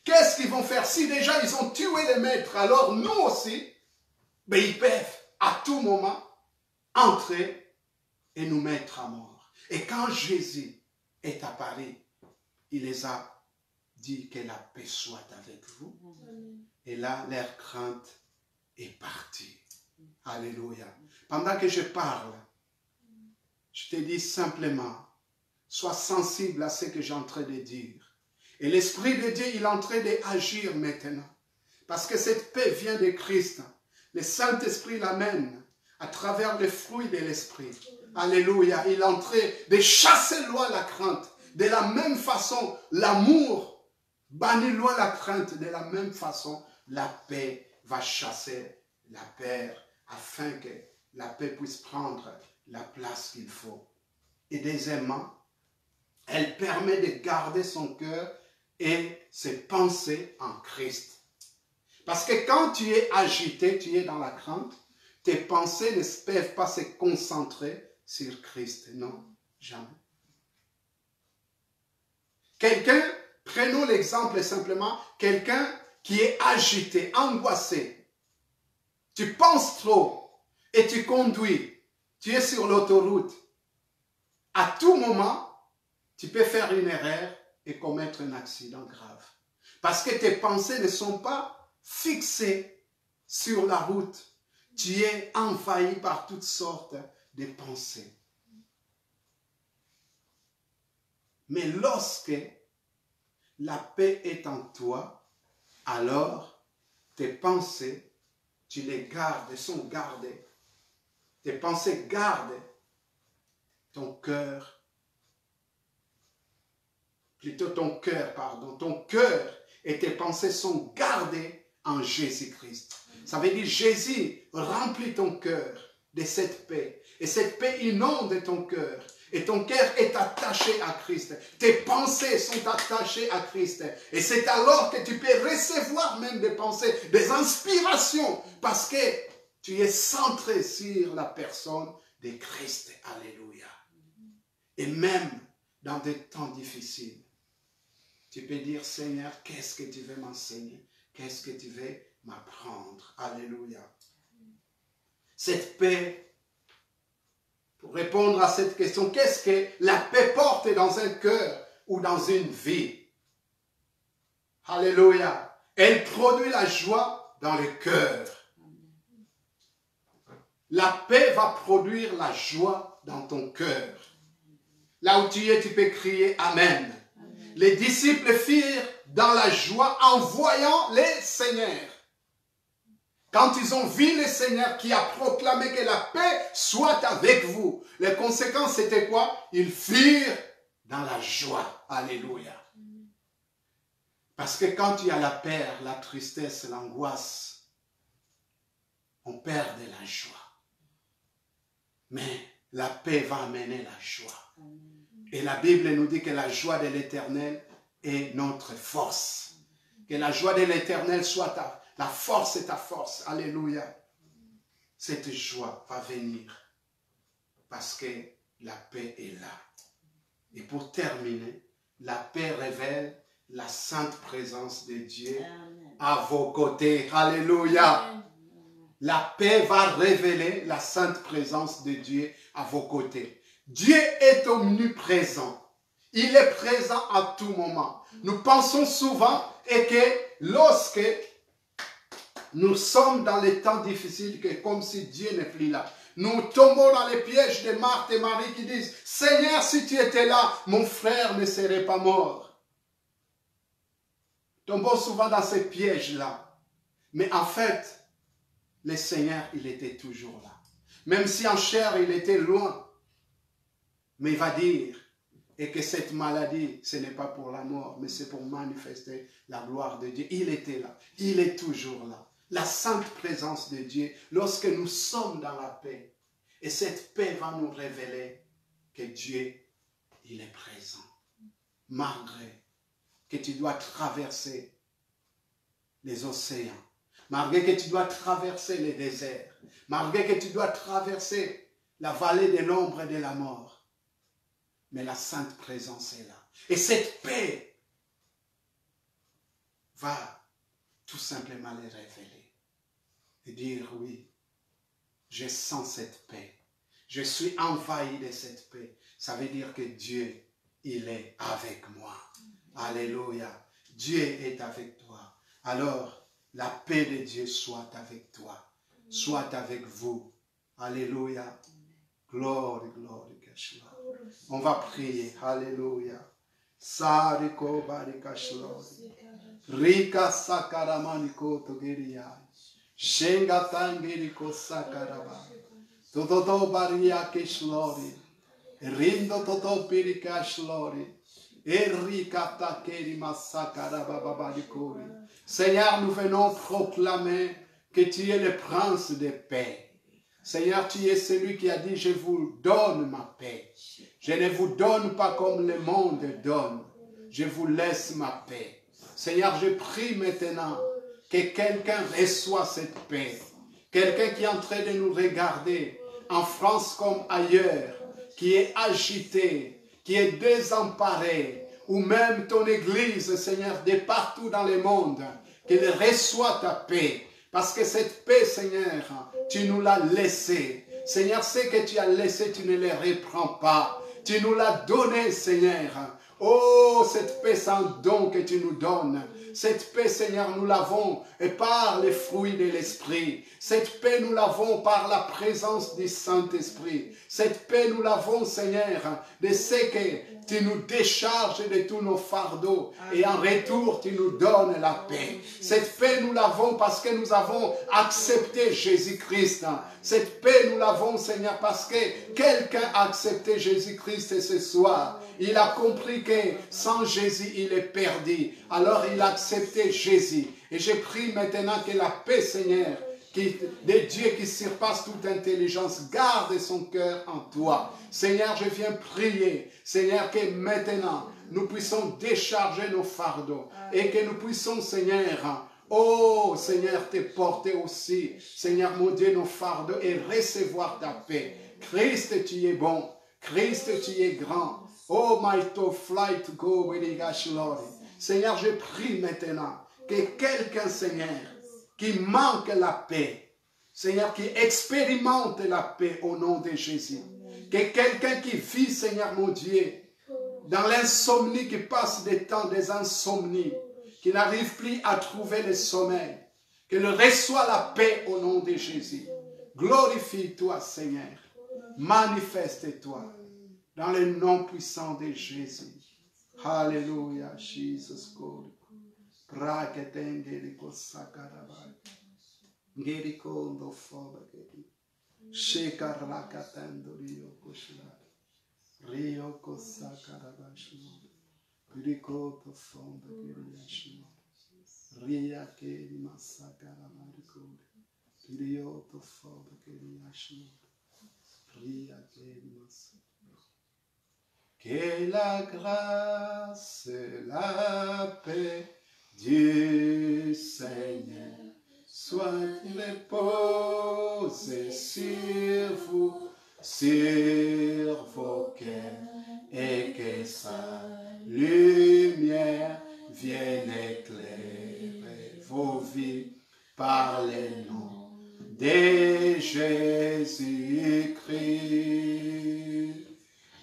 Qu'est-ce qu'ils vont faire? Si déjà ils ont tué les maîtres, alors nous aussi, ben ils peuvent à tout moment entrer et nous mettre à mort. Et quand Jésus est apparu, il les a dit que la paix soit avec vous. Et là, leur crainte est partie. Alléluia. Pendant que je parle, je te dis simplement, sois sensible à ce que j'ai en train de dire. Et l'Esprit de Dieu, il est en train d'agir maintenant. Parce que cette paix vient de Christ. Le Saint-Esprit l'amène à travers les fruits de l'Esprit. Alléluia. Il est en train de chasser loin la crainte. De la même façon, l'amour bannit loin la crainte. De la même façon, la paix va chasser la peur afin que la paix puisse prendre la place qu'il faut. Et deuxièmement, elle permet de garder son cœur et ses pensées en Christ. Parce que quand tu es agité, tu es dans la crainte, tes pensées ne peuvent pas se concentrer sur Christ. Non, jamais. Quelqu'un, prenons l'exemple simplement, quelqu'un qui est agité, angoissé. Tu penses trop et tu conduis. Tu es sur l'autoroute. À tout moment, tu peux faire une erreur et commettre un accident grave. Parce que tes pensées ne sont pas fixées sur la route. Tu es envahi par toutes sortes de pensées. Mais lorsque la paix est en toi, alors tes pensées, tu les gardes, sont gardées. Tes pensées gardent ton cœur. Ton cœur et tes pensées sont gardées en Jésus-Christ. Ça veut dire Jésus remplit ton cœur de cette paix. Et cette paix inonde ton cœur. Et ton cœur est attaché à Christ. Tes pensées sont attachées à Christ. Et c'est alors que tu peux recevoir même des pensées, des inspirations. Parce que tu es centré sur la personne de Christ. Alléluia. Et même dans des temps difficiles, tu peux dire, Seigneur, qu'est-ce que tu veux m'enseigner? Qu'est-ce que tu veux m'apprendre? Alléluia. Cette paix, pour répondre à cette question, qu'est-ce que la paix porte dans un cœur ou dans une vie? Alléluia. Elle produit la joie dans le cœur. La paix va produire la joie dans ton cœur. Là où tu es, tu peux crier Amen. Les disciples firent dans la joie en voyant les Seigneurs. Quand ils ont vu le Seigneur qui a proclamé que la paix soit avec vous, les conséquences c'était quoi? Ils firent dans la joie. Alléluia. Parce que quand il y a la peur, la tristesse, l'angoisse, on perd de la joie. Mais la paix va amener la joie. Et la Bible nous dit que la joie de l'Éternel est notre force. Que la joie de l'Éternel soit la force est ta force. Alléluia. Cette joie va venir parce que la paix est là. Et pour terminer, la paix révèle la sainte présence de Dieu à vos côtés. Alléluia. La paix va révéler la sainte présence de Dieu à vos côtés. Dieu est omniprésent. Il est présent à tout moment. Nous pensons souvent et que lorsque nous sommes dans les temps difficiles, que comme si Dieu n'est plus là. Nous tombons dans les pièges de Marthe et Marie qui disent, Seigneur, si tu étais là, mon frère ne serait pas mort. Tombons souvent dans ces pièges-là. Mais en fait, le Seigneur, il était toujours là. Même si en chair, il était loin. Mais il va dire, et que cette maladie, ce n'est pas pour la mort, mais c'est pour manifester la gloire de Dieu. Il était là. Il est toujours là. La sainte présence de Dieu, lorsque nous sommes dans la paix. Et cette paix va nous révéler que Dieu, il est présent. Malgré que tu dois traverser les océans, malgré que tu dois traverser les déserts, malgré que tu dois traverser la vallée de l'ombre et de la mort. Mais la sainte présence est là. Et cette paix va tout simplement les révéler. Et dire oui, je sens cette paix. Je suis envahi de cette paix. Ça veut dire que Dieu, il est avec moi. Alléluia. Dieu est avec toi. Alors, la paix de Dieu soit avec toi. Soit avec vous. Alléluia. Gloire, gloire, gloire. On va prier. Alléluia. Sariko barikashlori. Rika sakaramaniko togiriya. Shenga tangiriko sakaraba. Toto baria keshlori. Rindo toto pirikashlori. Erika takeri masakaraba babalikori. Seigneur, nous venons proclamer que tu es le prince de paix. Seigneur, tu es celui qui a dit, je vous donne ma paix. Je ne vous donne pas comme le monde donne. Je vous laisse ma paix. Seigneur, je prie maintenant que quelqu'un reçoive cette paix. Quelqu'un qui est en train de nous regarder, en France comme ailleurs, qui est agité, qui est désemparé, ou même ton église, Seigneur, de partout dans le monde, qu'il reçoive ta paix. Parce que cette paix, Seigneur, tu nous l'as laissée. Seigneur, ce que tu as laissé, tu ne les reprends pas. Tu nous l'as donné, Seigneur. Oh, cette paix sans don que tu nous donnes. Cette paix, Seigneur, nous l'avons par les fruits de l'Esprit. Cette paix, nous l'avons par la présence du Saint-Esprit. Cette paix, nous l'avons, Seigneur, de ce que tu nous décharges de tous nos fardeaux. Et en retour, tu nous donnes la paix. Cette paix, nous l'avons parce que nous avons accepté Jésus-Christ. Cette paix, nous l'avons, Seigneur, parce que quelqu'un a accepté Jésus-Christ ce soir. Il a compris que sans Jésus, il est perdu. Alors, il a accepté Jésus. Et je prie maintenant que la paix, Seigneur, de Dieu qui surpasse toute intelligence, garde son cœur en toi. Seigneur, je viens prier, Seigneur, que maintenant, nous puissions décharger nos fardeaux et que nous puissions, Seigneur, oh Seigneur, te porter aussi, Seigneur mon Dieu, nos fardeaux et recevoir ta paix. Christ, tu es bon. Christ, tu es grand. Oh, my to fly to go with the Lord. Seigneur, je prie maintenant que quelqu'un, Seigneur, qui manque la paix, Seigneur, qui expérimente la paix au nom de Jésus. Que quelqu'un qui vit, Seigneur mon Dieu, dans l'insomnie, qui passe des temps des insomnies, qui n'arrive plus à trouver le sommeil, qu'il reçoit la paix au nom de Jésus. Glorifie-toi, Seigneur. Manifeste-toi dans le nom puissant de Jésus. Alléluia, Jesus God. Praketengeliko sakarabai. Gerikondo fobagedi. Shekarakatendo rio koshla. Rio kosakarabashi. Pirikoto fonda kiriyashima. Ria keri masakara marikode. Pirioto fonda kiriyashima. Ria keri masakara. Que la grâce et la paix du Seigneur soit reposée sur vous, sur vos cœurs, et que sa lumière vienne éclairer vos vies par le nom de Jésus-Christ.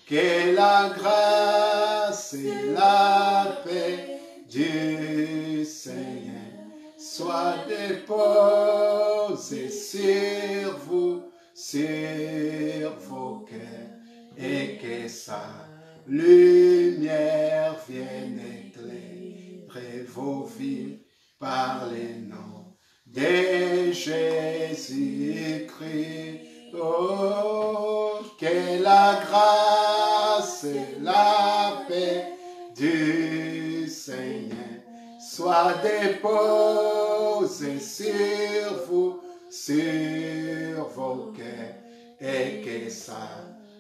Que la grâce et la paix du Seigneur soient déposées sur vous, sur vos cœurs, et que sa lumière vienne éclairer vos vies par le nom de Jésus-Christ. Oh, que la grâce et la paix du Seigneur soit déposée sur vous, sur vos cœurs, et que sa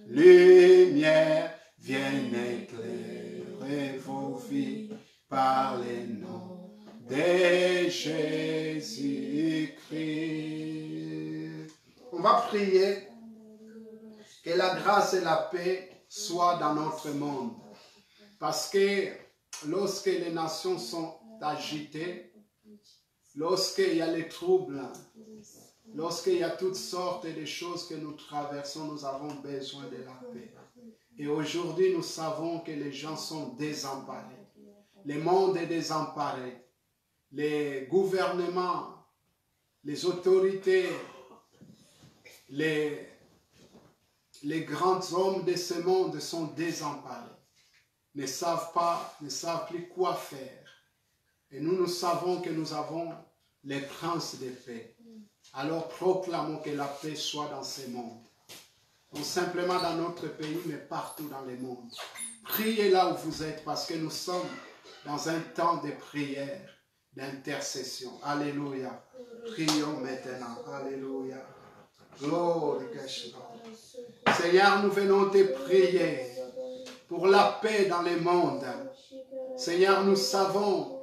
lumière vienne éclairer vos vies par le nom de Jésus-Christ. On va prier que la grâce et la paix soient dans notre monde. Parce que lorsque les nations sont agitées, lorsqu'il y a les troubles, lorsqu'il y a toutes sortes de choses que nous traversons, nous avons besoin de la paix. Et aujourd'hui, nous savons que les gens sont désemparés. Le monde est désemparé. Les gouvernements, les autorités, les grands hommes de ce monde sont désemparés. Ne savent plus quoi faire. Et nous savons que nous avons les princes de paix. Alors proclamons que la paix soit dans ce monde. Non simplement dans notre pays, mais partout dans le monde. Priez là où vous êtes, parce que nous sommes dans un temps de prière, d'intercession. Alléluia. Prions maintenant. Alléluia. Gloire à Dieu. Seigneur, nous venons te prier pour la paix dans le monde. Seigneur, nous savons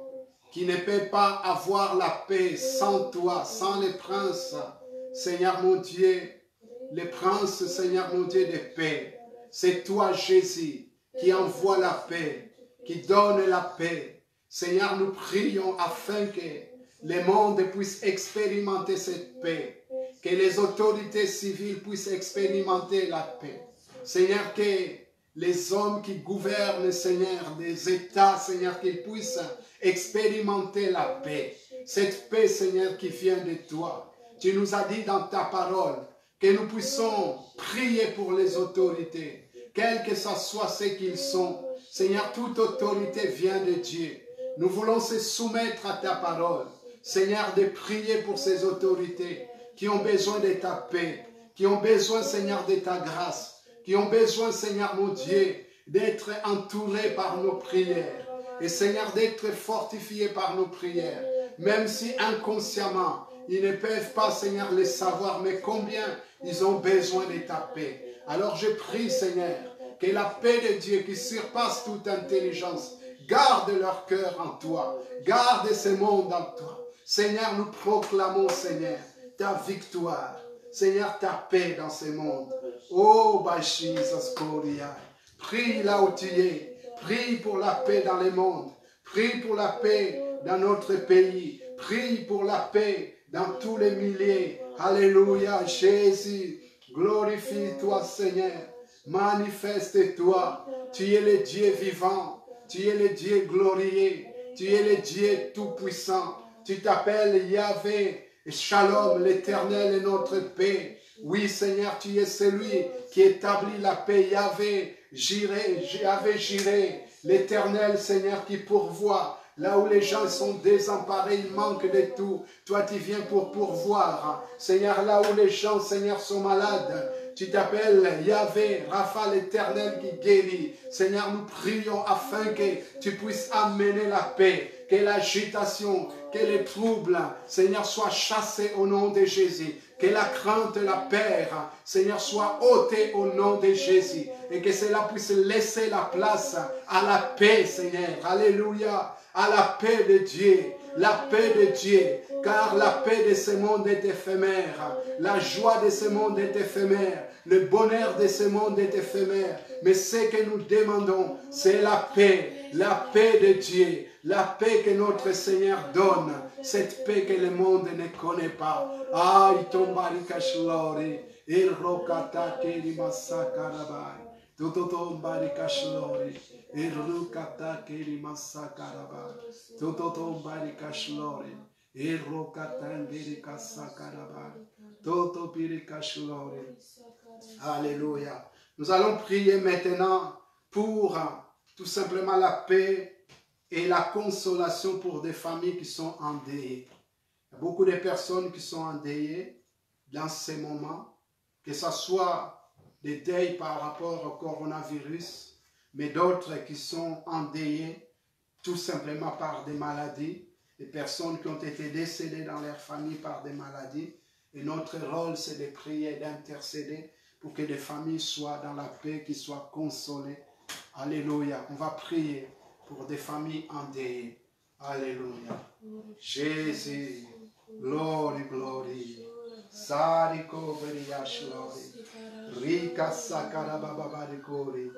qu'il ne peut pas avoir la paix sans toi, sans les princes. Seigneur mon Dieu, les princes, Seigneur mon Dieu de paix. C'est toi, Jésus, qui envoie la paix, qui donne la paix. Seigneur, nous prions afin que le monde puisse expérimenter cette paix, que les autorités civiles puissent expérimenter la paix. Seigneur, que les hommes qui gouvernent, Seigneur, des États, Seigneur, qu'ils puissent expérimenter la paix. Cette paix, Seigneur, qui vient de toi. Tu nous as dit dans ta parole que nous puissions prier pour les autorités, quels que ce soit ce qu'ils sont. Seigneur, toute autorité vient de Dieu. Nous voulons se soumettre à ta parole. Seigneur, de prier pour ces autorités qui ont besoin de ta paix, qui ont besoin, Seigneur, de ta grâce, qui ont besoin, Seigneur, mon Dieu, d'être entourés par nos prières. Et Seigneur, d'être fortifiés par nos prières. Même si inconsciemment, ils ne peuvent pas, Seigneur, les savoir, mais combien ils ont besoin de ta paix. Alors je prie, Seigneur, que la paix de Dieu qui surpasse toute intelligence, garde leur cœur en toi, garde ce monde en toi. Seigneur, nous proclamons, Seigneur, ta victoire. Seigneur, ta paix dans ce monde. Oh, Jesus Koria. Prie là où tu es. Prie pour la paix dans le monde. Prie pour la paix dans notre pays. Prie pour la paix dans tous les milliers. Alléluia, Jésus. Glorifie-toi, Seigneur. Manifeste-toi. Tu es le Dieu vivant. Tu es le Dieu glorieux. Tu es le Dieu tout-puissant. Tu t'appelles Yahvé. Shalom, l'Éternel est notre paix. Oui, Seigneur, tu es celui qui établit la paix. Yahvé, Jiré, l'Éternel, Seigneur, qui pourvoit Là où les gens sont désemparés, ils manquent de tout. Toi, tu viens pour pourvoir. Seigneur, là où les gens, Seigneur, sont malades, tu t'appelles Yahvé, Rapha l'Éternel qui guérit. Seigneur, nous prions afin que tu puisses amener la paix, que l'agitation, que les troubles, Seigneur, soient chassés au nom de Jésus. Que la crainte, la peur, Seigneur, soit ôtée au nom de Jésus. Et que cela puisse laisser la place à la paix, Seigneur. Alléluia. À la paix de Dieu. La paix de Dieu. Car la paix de ce monde est éphémère. La joie de ce monde est éphémère. Le bonheur de ce monde est éphémère. Mais ce que nous demandons, c'est la paix de Dieu. La paix que notre Seigneur donne. Cette paix que le monde ne connaît pas. Ah, il tombe à l'ikashlori. Il rokata keri masakarabai. Toto tombe à l'ikashlori. Il rokata keri masakarabai. Toto tombe à l'ikashlori. Il rokata keri masakarabai. Toto pirikashlori. Alléluia. Nous allons prier maintenant pour tout simplement la paix et la consolation pour des familles qui sont endeuillées. Il y a beaucoup de personnes qui sont endeuillées dans ces moments, que ce soit des deuils par rapport au coronavirus, mais d'autres qui sont endeuillées tout simplement par des maladies, des personnes qui ont été décédées dans leur famille par des maladies. Et notre rôle, c'est de prier, d'intercéder pour que des familles soient dans la paix, qu'ils soient consolées. Alléluia. On va prier pour des familles endeuillées. Alléluia. Jésus. Glory, glory. Sariko Beriashlori. Rika Sakarababa de Kori.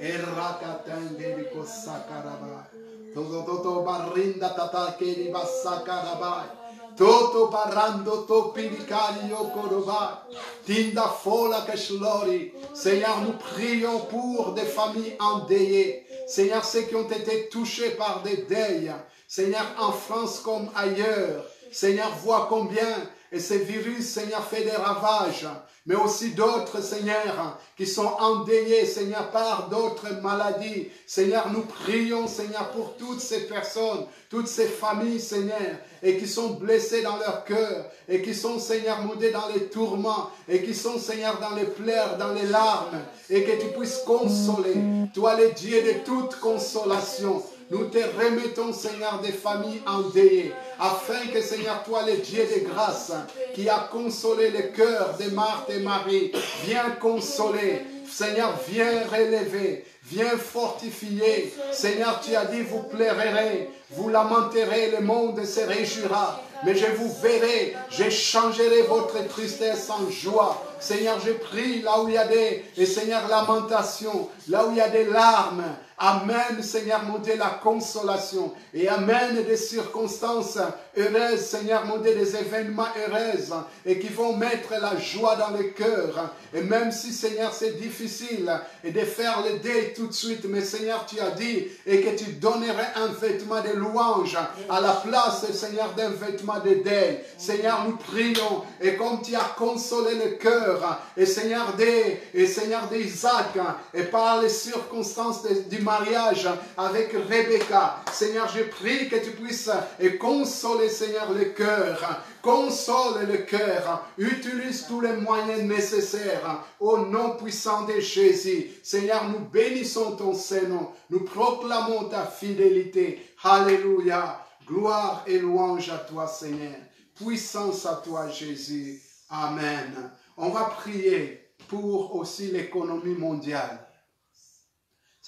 Errakatangerico Sakaraba. Toto Barinda Tatakeri Basakarabai. Toto parando to piricali yokoroba. Tinda fola keshlori. Seigneur, nous prions pour des familles endeuillées. Seigneur, ceux qui ont été touchés par des deuils. Seigneur, en France comme ailleurs. Seigneur, vois combien et ce virus, Seigneur, fait des ravages. Mais aussi d'autres, Seigneur, qui sont endeuillés, Seigneur, par d'autres maladies. Seigneur, nous prions, Seigneur, pour toutes ces personnes, toutes ces familles, Seigneur, et qui sont blessées dans leur cœur, et qui sont, Seigneur, moudés dans les tourments, et qui sont, Seigneur, dans les pleurs, dans les larmes, et que tu puisses consoler. Toi, le Dieu de toute consolation. Nous te remettons, Seigneur, des familles endeuillées, afin que, Seigneur, toi, le Dieu de grâce, qui a consolé le cœur de Marthe et Marie, viens consoler. Seigneur, viens relever, viens fortifier. Seigneur, tu as dit, vous pleurerez, vous lamenterez, le monde se réjouira. Mais je vous verrai, je changerai votre tristesse en joie. Seigneur, je prie là où il y a des, et Seigneur, lamentations, là où il y a des larmes. Amène, Seigneur, mon Dieu, la consolation. Et amène des circonstances heureuses, Seigneur, mon Dieu, des événements heureux. Et qui vont mettre la joie dans le cœur. Et même si, Seigneur, c'est difficile et de faire le deuil tout de suite. Mais Seigneur, tu as dit, et que tu donnerais un vêtement de louange à la place, Seigneur, d'un vêtement de deuil. Seigneur, nous prions. Et comme tu as consolé le cœur, et Seigneur d'Isaac, et par les circonstances du mariage avec Rebecca, Seigneur, je prie que tu puisses consoler, Seigneur, le cœur. Console le cœur. Utilise tous les moyens nécessaires au nom puissant de Jésus. Seigneur, nous bénissons ton Saint-Nom. Nous proclamons ta fidélité. Alléluia. Gloire et louange à toi, Seigneur. Puissance à toi, Jésus. Amen. On va prier pour aussi l'économie mondiale.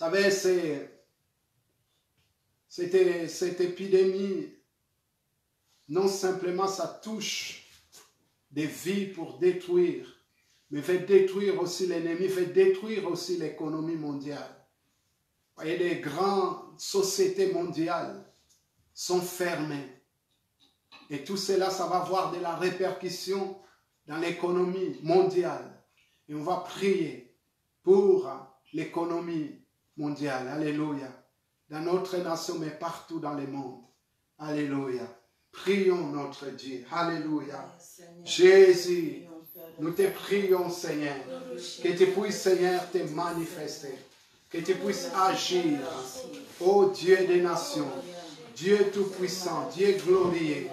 Vous savez, cette épidémie, non simplement ça touche des vies pour détruire, mais fait détruire aussi l'ennemi, fait détruire aussi l'économie mondiale. Vous voyez, des grandes sociétés mondiales sont fermées. Et tout cela, ça va avoir de la répercussion dans l'économie mondiale. Et on va prier pour l'économie mondiale. Alléluia. Dans notre nation, mais partout dans le monde. Alléluia. Prions notre Dieu. Alléluia. Jésus, nous te prions, Seigneur, que tu puisses, Seigneur, te manifester, que tu puisses agir, ô Dieu des nations, Dieu Tout-Puissant, Dieu glorieux,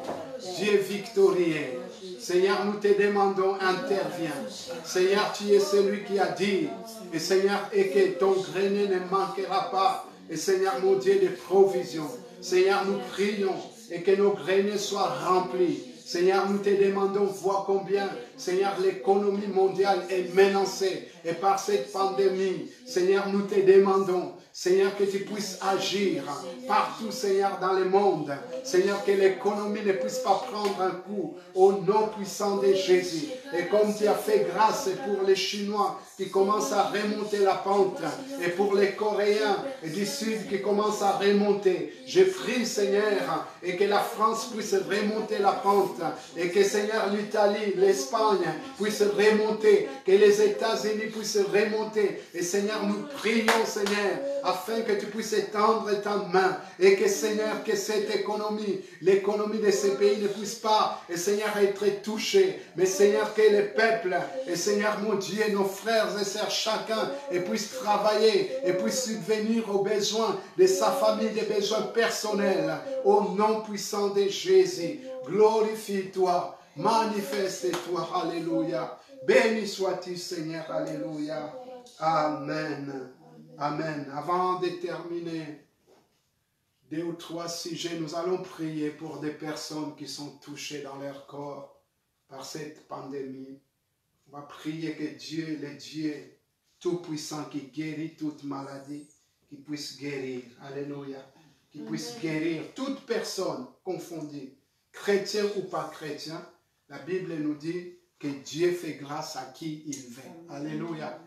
Dieu victorieux. Seigneur, nous te demandons, interviens. Seigneur, tu es celui qui a dit, et Seigneur, et que ton grenier ne manquera pas. Et Seigneur, mon Dieu, de provision. Seigneur, nous prions et que nos greniers soient remplis. Seigneur, nous te demandons, vois combien, Seigneur, l'économie mondiale est menacée. Et par cette pandémie, Seigneur, nous te demandons, Seigneur, que tu puisses agir partout, Seigneur, dans le monde. Seigneur, que l'économie ne puisse pas prendre un coup au nom puissant de Jésus. Et comme tu as fait grâce pour les Chinois qui commencent à remonter la pente, et pour les Coréens du Sud qui commencent à remonter, je prie, Seigneur, et que la France puisse remonter la pente, et que, Seigneur, l'Italie, l'Espagne puissent remonter, que les États-Unis puissent remonter. Et Seigneur, nous prions, Seigneur, afin que tu puisses étendre ta main, et que, Seigneur, que cette économie, l'économie de ces pays ne puisse pas, et Seigneur, être touchée, mais Seigneur, que les peuples, et Seigneur, mon Dieu, nos frères et sœurs, chacun, et puisse travailler, et puisse subvenir aux besoins de sa famille, des besoins personnels, au nom puissant de Jésus. Glorifie-toi, manifeste-toi, alléluia. Béni sois-tu, Seigneur, alléluia. Amen. Amen. Avant de terminer 2 ou 3 sujets, nous allons prier pour des personnes qui sont touchées dans leur corps par cette pandémie. On va prier que Dieu, le Dieu Tout-Puissant qui guérit toute maladie, qui puisse guérir. Alléluia. Qui puisse guérir toute personne confondue, chrétien ou pas chrétien. La Bible nous dit que Dieu fait grâce à qui il veut. Alléluia.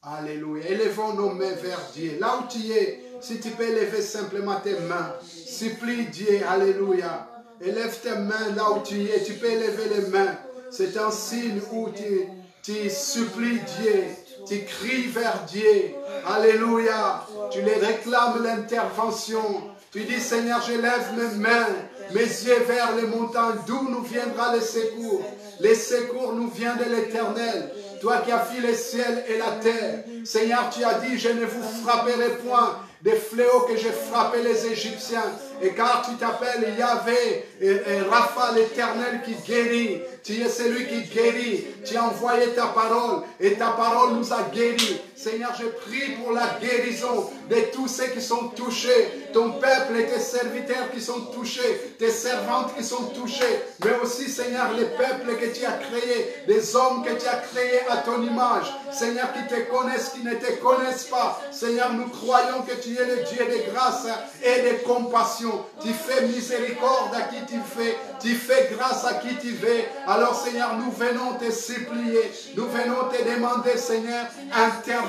Alléluia. Élevons nos mains vers Dieu. Là où tu es, si tu peux élever simplement tes mains, supplie Dieu. Alléluia. Élève tes mains là où tu es. Tu peux élever les mains. C'est un signe où tu supplies Dieu. Tu cries vers Dieu. Alléluia. Tu les réclames l'intervention. Tu dis, Seigneur, je lève mes mains, mes yeux vers les montagnes. D'où nous viendra le secours? Les secours nous viennent de l'Éternel. Toi qui as fait le ciel et la terre. Seigneur, tu as dit, je ne vous frapperai point des fléaux que j'ai frappé les Égyptiens. Et car tu t'appelles Yahvé et Rapha, l'Éternel qui guérit. Tu es celui qui guérit. Tu as envoyé ta parole et ta parole nous a guéris. Seigneur, je prie pour la guérison de tous ceux qui sont touchés. Ton peuple et tes serviteurs qui sont touchés. Tes servantes qui sont touchées. Mais aussi, Seigneur, les peuples que tu as créés. Les hommes que tu as créés à ton image. Seigneur, qui te connaissent, qui ne te connaissent pas. Seigneur, nous croyons que tu es le Dieu de grâce et de compassion. Tu fais miséricorde à qui tu fais. Tu fais grâce à qui tu veux. Alors, Seigneur, nous venons te supplier. Nous venons te demander, Seigneur, interviens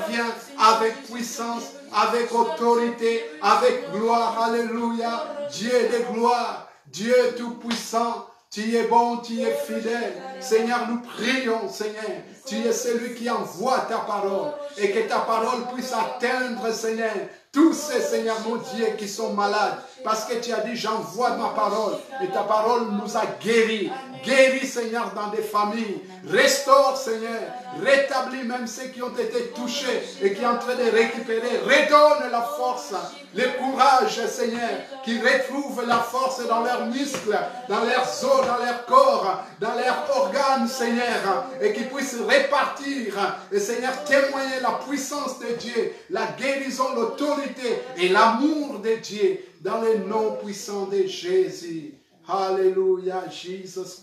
avec puissance, avec autorité, avec gloire. Alléluia. Dieu de gloire, Dieu tout-puissant. Tu es bon, tu es fidèle. Seigneur, nous prions, Seigneur. Tu es celui qui envoie ta parole. Et que ta parole puisse atteindre, Seigneur, tous ces, Seigneur, mon Dieu, qui sont malades. Parce que tu as dit, j'envoie ma parole. Et ta parole nous a guéris. Guéris, Seigneur, dans des familles. Restaure, Seigneur. Rétablis même ceux qui ont été touchés et qui sont en train de récupérer. Redonne la force, le courage, Seigneur, qui retrouvent la force dans leurs muscles, dans leurs os, dans leur corps, dans leurs organes, Seigneur, et qui puissent répartir, et Seigneur, témoigner la puissance de Dieu, la guérison, l'autorité et l'amour de Dieu, dans le nom puissant de Jésus. Alléluia, Jesus,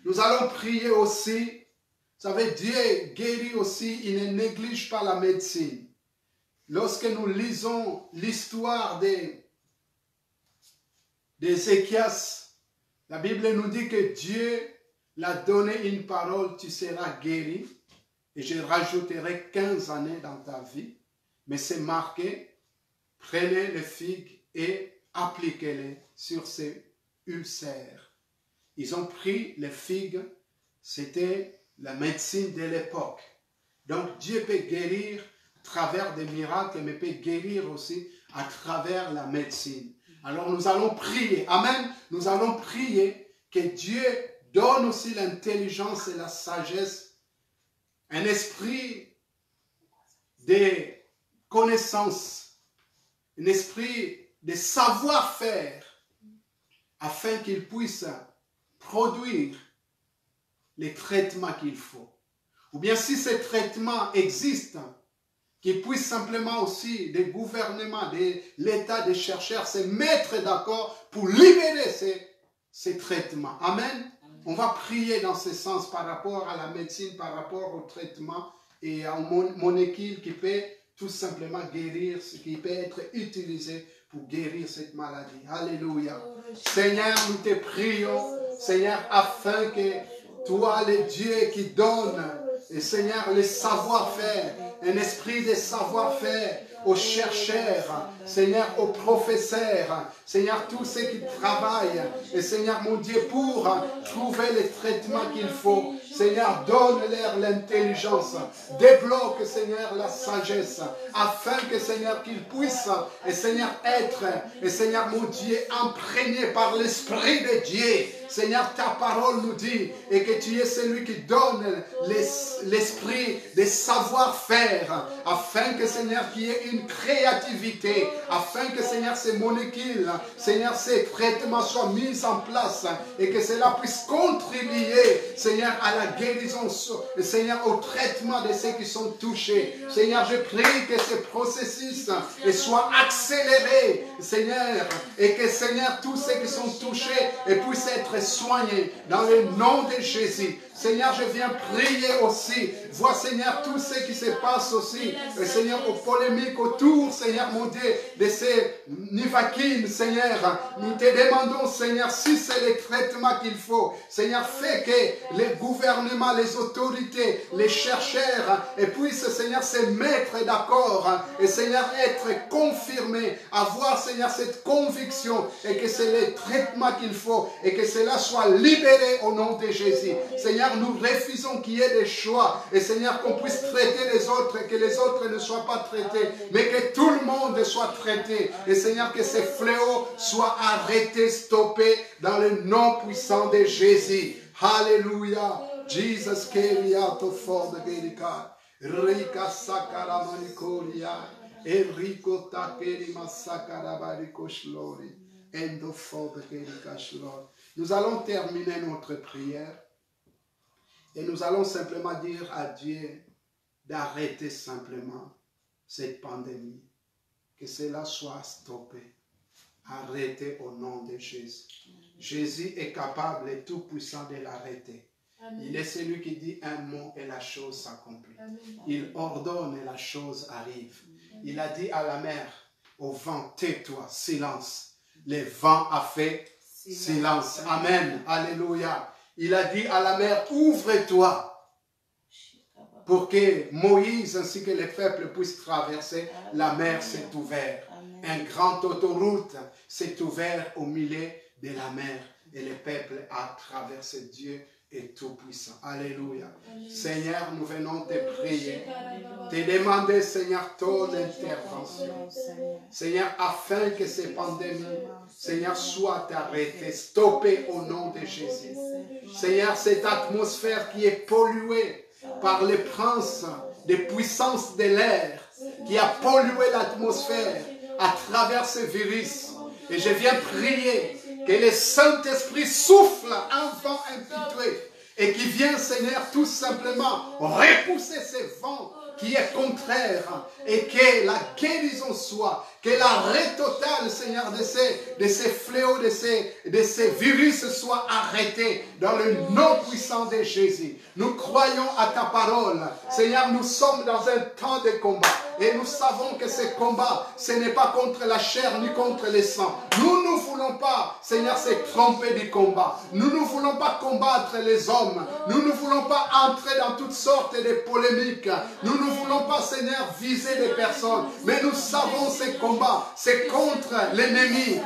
nous allons prier aussi. Vous savez, Dieu guérit aussi, il ne néglige pas la médecine. Lorsque nous lisons l'histoire d'Ézéchias, la Bible nous dit que Dieu l'a donné une parole, tu seras guéri, et je rajouterai 15 années dans ta vie. Mais c'est marqué, prenez les figues et appliquez-les sur ces ulcères. Ils ont pris les figues, c'était la médecine de l'époque. Donc Dieu peut guérir à travers des miracles, mais peut guérir aussi à travers la médecine. Alors nous allons prier, amen, nous allons prier que Dieu donne aussi l'intelligence et la sagesse, un esprit de connaissance, un esprit de savoir-faire, afin qu'il puisse produire les traitements qu'il faut. Ou bien si ces traitements existent, qu'ils puissent simplement aussi des gouvernements, l'État, des chercheurs se mettre d'accord pour libérer ces traitements. Amen. On va prier dans ce sens par rapport à la médecine, par rapport au traitement et à une molécule qui peut tout simplement guérir, ce qui peut être utilisé pour guérir cette maladie. Alléluia. Seigneur, nous te prions, Seigneur, afin que toi, le Dieu qui donne, et Seigneur, le savoir-faire, un esprit de savoir-faire aux chercheurs, Seigneur, aux professeurs, Seigneur, tous ceux qui travaillent, et Seigneur, mon Dieu, pour trouver les traitements qu'il faut. Seigneur, donne-leur l'intelligence, débloque, Seigneur, la sagesse, afin que, Seigneur, qu'ils puissent, et Seigneur, être, et Seigneur, mon Dieu, imprégné par l'Esprit de Dieu. Seigneur, ta parole nous dit, et que tu es celui qui donne l'esprit de savoir-faire, afin que, Seigneur, qu'il y ait une créativité, afin que, Seigneur, ces molécules, Seigneur, ces traitements soient mis en place, et que cela puisse contribuer, Seigneur, à la guérison, Seigneur, au traitement de ceux qui sont touchés. Seigneur, je prie que ce processus soit accéléré, Seigneur, et que, Seigneur, tous ceux qui sont touchés puissent être soignés dans le nom de Jésus. Seigneur, je viens prier aussi. Vois, Seigneur, tout ce qui se passe aussi, Seigneur, aux polémiques autour, Seigneur, mon Dieu, de ces nivaquines, Seigneur. Nous te demandons, Seigneur, si c'est le traitement qu'il faut. Seigneur, fais que les gouvernements, les autorités, les chercheurs, puissent, Seigneur, se mettre d'accord et, Seigneur, être confirmés, avoir, Seigneur, cette conviction et que c'est le traitement qu'il faut et que cela soit libéré au nom de Jésus. Seigneur, nous refusons qu'il y ait des choix et, Seigneur, qu'on puisse traiter les autres, que les autres ne soient pas traités, mais que tout le monde soit traité. Et, Seigneur, que ces fléaux soient arrêtés, stoppés dans le nom puissant de Jésus. Alléluia. Jesus came out for the Gedica. Rika Sakara Manikolia. Enrico Takeri Masakara Barikoshlori. End for the Gedica Shlori. Nous allons terminer notre prière. Et nous allons simplement dire à Dieu d'arrêter simplement cette pandémie. Que cela soit stoppé. Arrêtez au nom de Jésus. Jésus est capable et tout puissant de l'arrêter. Il est celui qui dit un mot et la chose s'accomplit. Il ordonne et la chose arrive. Il a dit à la mer, au vent, tais-toi, silence. Le vent a fait silence. Amen. Alléluia. Il a dit à la mer, ouvre-toi pour que Moïse ainsi que les peuples puissent traverser. La mer s'est ouverte. Un grand autoroute s'est ouvert au milieu de la mer et le peuple a traversé. Dieu est tout-puissant. Alléluia. Seigneur, nous venons te prier, te demander, Seigneur, ton intervention. Seigneur, afin que ces pandémies, Seigneur, soient arrêtées, stoppées au nom de Jésus. Seigneur, cette atmosphère qui est polluée par les princes des puissances de l'air, qui a pollué l'atmosphère à travers ce virus. Et je viens prier que le Saint-Esprit souffle un vent impétueux et qui vient, Seigneur, tout simplement repousser ces vents qui est contraire et que la guérison soit, que l'arrêt total, Seigneur, de ces fléaux, de ces virus soit arrêté dans le nom puissant de Jésus. Nous croyons à ta parole. Seigneur, nous sommes dans un temps de combat et nous savons que ce combat, ce n'est pas contre la chair ni contre le sang. Nous ne voulons pas, Seigneur, se tromper du combat. Nous ne voulons pas combattre les hommes. Nous ne voulons pas entrer dans toutes sortes de polémiques. Nous ne voulons pas, Seigneur, viser des personnes. Mais nous savons ce combat. C'est contre l'ennemi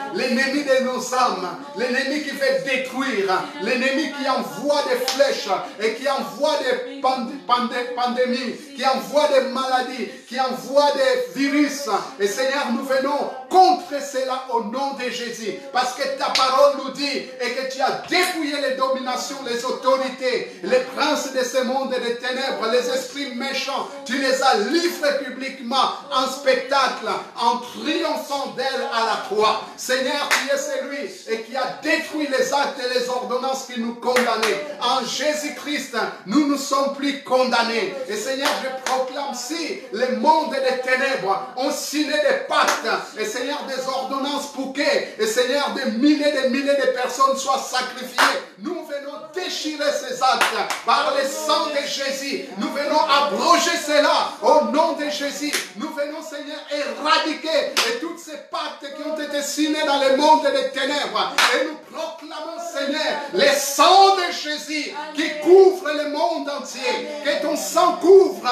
de nos âmes. L'ennemi qui veut détruire. L'ennemi qui envoie des flèches et qui envoie des pandémies, qui envoie des maladies, qui envoie des virus. Et Seigneur, nous venons contre cela au nom de Jésus. parce que ta parole nous dit et que tu as dépouillé les dominations, les autorités, les princes de ce monde de ténèbres, les esprits méchants. Tu les as livrés publiquement en spectacle, en triomphant d'elle à la croix. Seigneur, tu es celui et qui a détruit les actes et les ordonnances qui nous condamnaient. En Jésus-Christ, nous ne sommes plus condamnés. Et Seigneur, je proclame si le monde des ténèbres ont signé des pactes, et Seigneur, des ordonnances pour que, et Seigneur, des milliers de personnes soient sacrifiées. Nous venons déchirer ces actes par le sang de Jésus. Nous venons abroger cela au nom de Jésus. Nous venons, Seigneur, éradiquer et tous ces pactes qui ont été signés dans le monde des ténèbres. Et nous proclamons, Seigneur, le sang de Jésus qui couvre le monde entier. Que ton sang couvre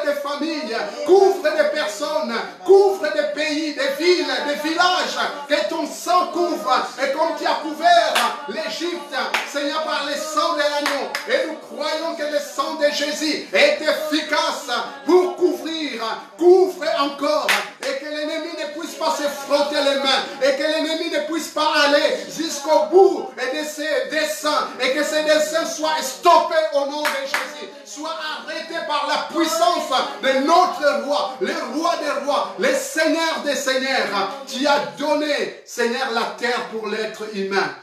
des familles, couvre des personnes, couvre des pays, des villes, des villages. Que ton sang couvre. Et comme tu as couvert l'Égypte, Seigneur, par le sang de l'agneau. Et nous croyons que le sang de Jésus est efficace pour couvrir, couvre encore. Et que l'ennemi ne puisse pas se frotter les mains. Et que l'ennemi ne puisse pas aller jusqu'au bout de ses desseins. Et que ces desseins soient stoppés au nom de Jésus. Soient arrêtés par la puissance de notre roi, le roi des rois, le Seigneur des seigneurs. Tu as donné, Seigneur, la terre pour l'être humain.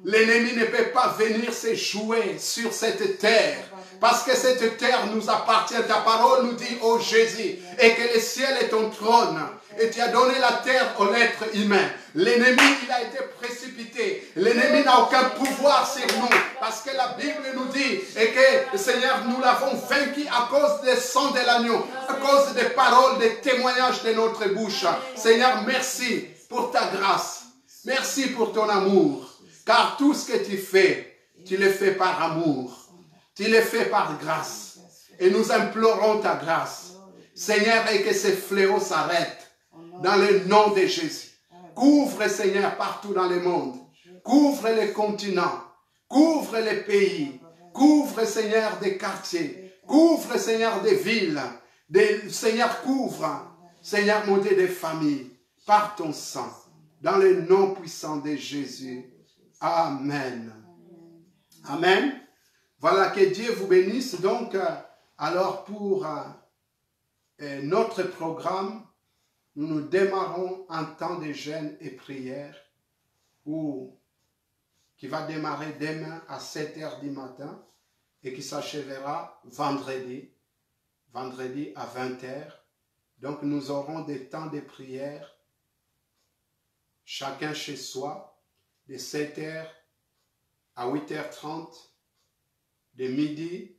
L'ennemi ne peut pas venir se jouer sur cette terre. Parce que cette terre nous appartient. Ta parole nous dit, oh Jésus, et que le ciel est ton trône. Et tu as donné la terre au être humain. L'ennemi, il a été précipité. L'ennemi n'a aucun pouvoir sur nous. Parce que la Bible nous dit, et que, Seigneur, nous l'avons vaincu à cause des sang de l'agneau, à cause des paroles, des témoignages de notre bouche. Seigneur, merci pour ta grâce. Merci pour ton amour. Car tout ce que tu le fais par amour. Tu le fais par grâce. Et nous implorons ta grâce. Seigneur, et que ces fléaux s'arrêtent. Dans le nom de Jésus. Couvre, Seigneur, partout dans le monde. Couvre les continents. Couvre les pays. Couvre, Seigneur, des quartiers. Couvre, Seigneur, des villes. Seigneur, couvre, Seigneur, mon Dieu, des familles. Par ton sang. Dans le nom puissant de Jésus. Amen. Amen. Voilà, que Dieu vous bénisse. Donc, alors pour notre programme, nous démarrons un temps de jeûne et prière qui va démarrer demain à 7 h du matin et qui s'achèvera vendredi à 20 h. Donc nous aurons des temps de prière, chacun chez soi, de 7 h à 8h30, de midi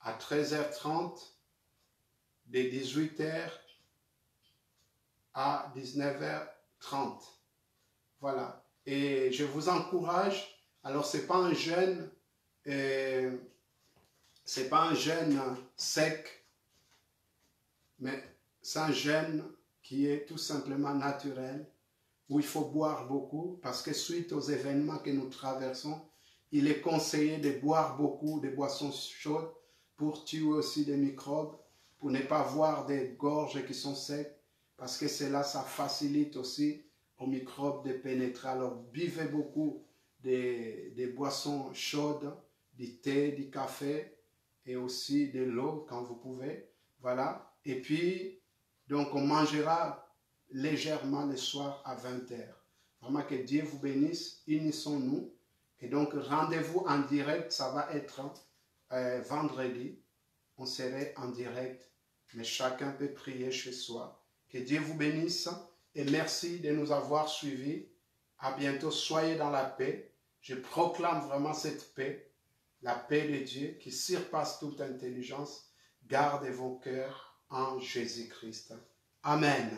à 13h30, de 18h à 19h30. Voilà. Et je vous encourage, alors c'est pas un jeûne, c'est pas un jeûne sec, mais c'est un jeûne qui est tout simplement naturel, où il faut boire beaucoup, parce que suite aux événements que nous traversons, il est conseillé de boire beaucoup de boissons chaudes pour tuer aussi des microbes, pour ne pas avoir des gorges qui sont secs, parce que cela, ça facilite aussi aux microbes de pénétrer. Alors, buvez beaucoup des boissons chaudes, du thé, du café, et aussi de l'eau quand vous pouvez. Voilà. Et puis, donc, on mangera légèrement le soir à 20 h. Vraiment que Dieu vous bénisse. Unissons-nous. Et donc, rendez-vous en direct. Ça va être vendredi. On serait en direct. Mais chacun peut prier chez soi. Que Dieu vous bénisse et merci de nous avoir suivis. À bientôt. Soyez dans la paix. Je proclame vraiment cette paix. La paix de Dieu qui surpasse toute intelligence. Gardez vos cœurs en Jésus-Christ. Amen.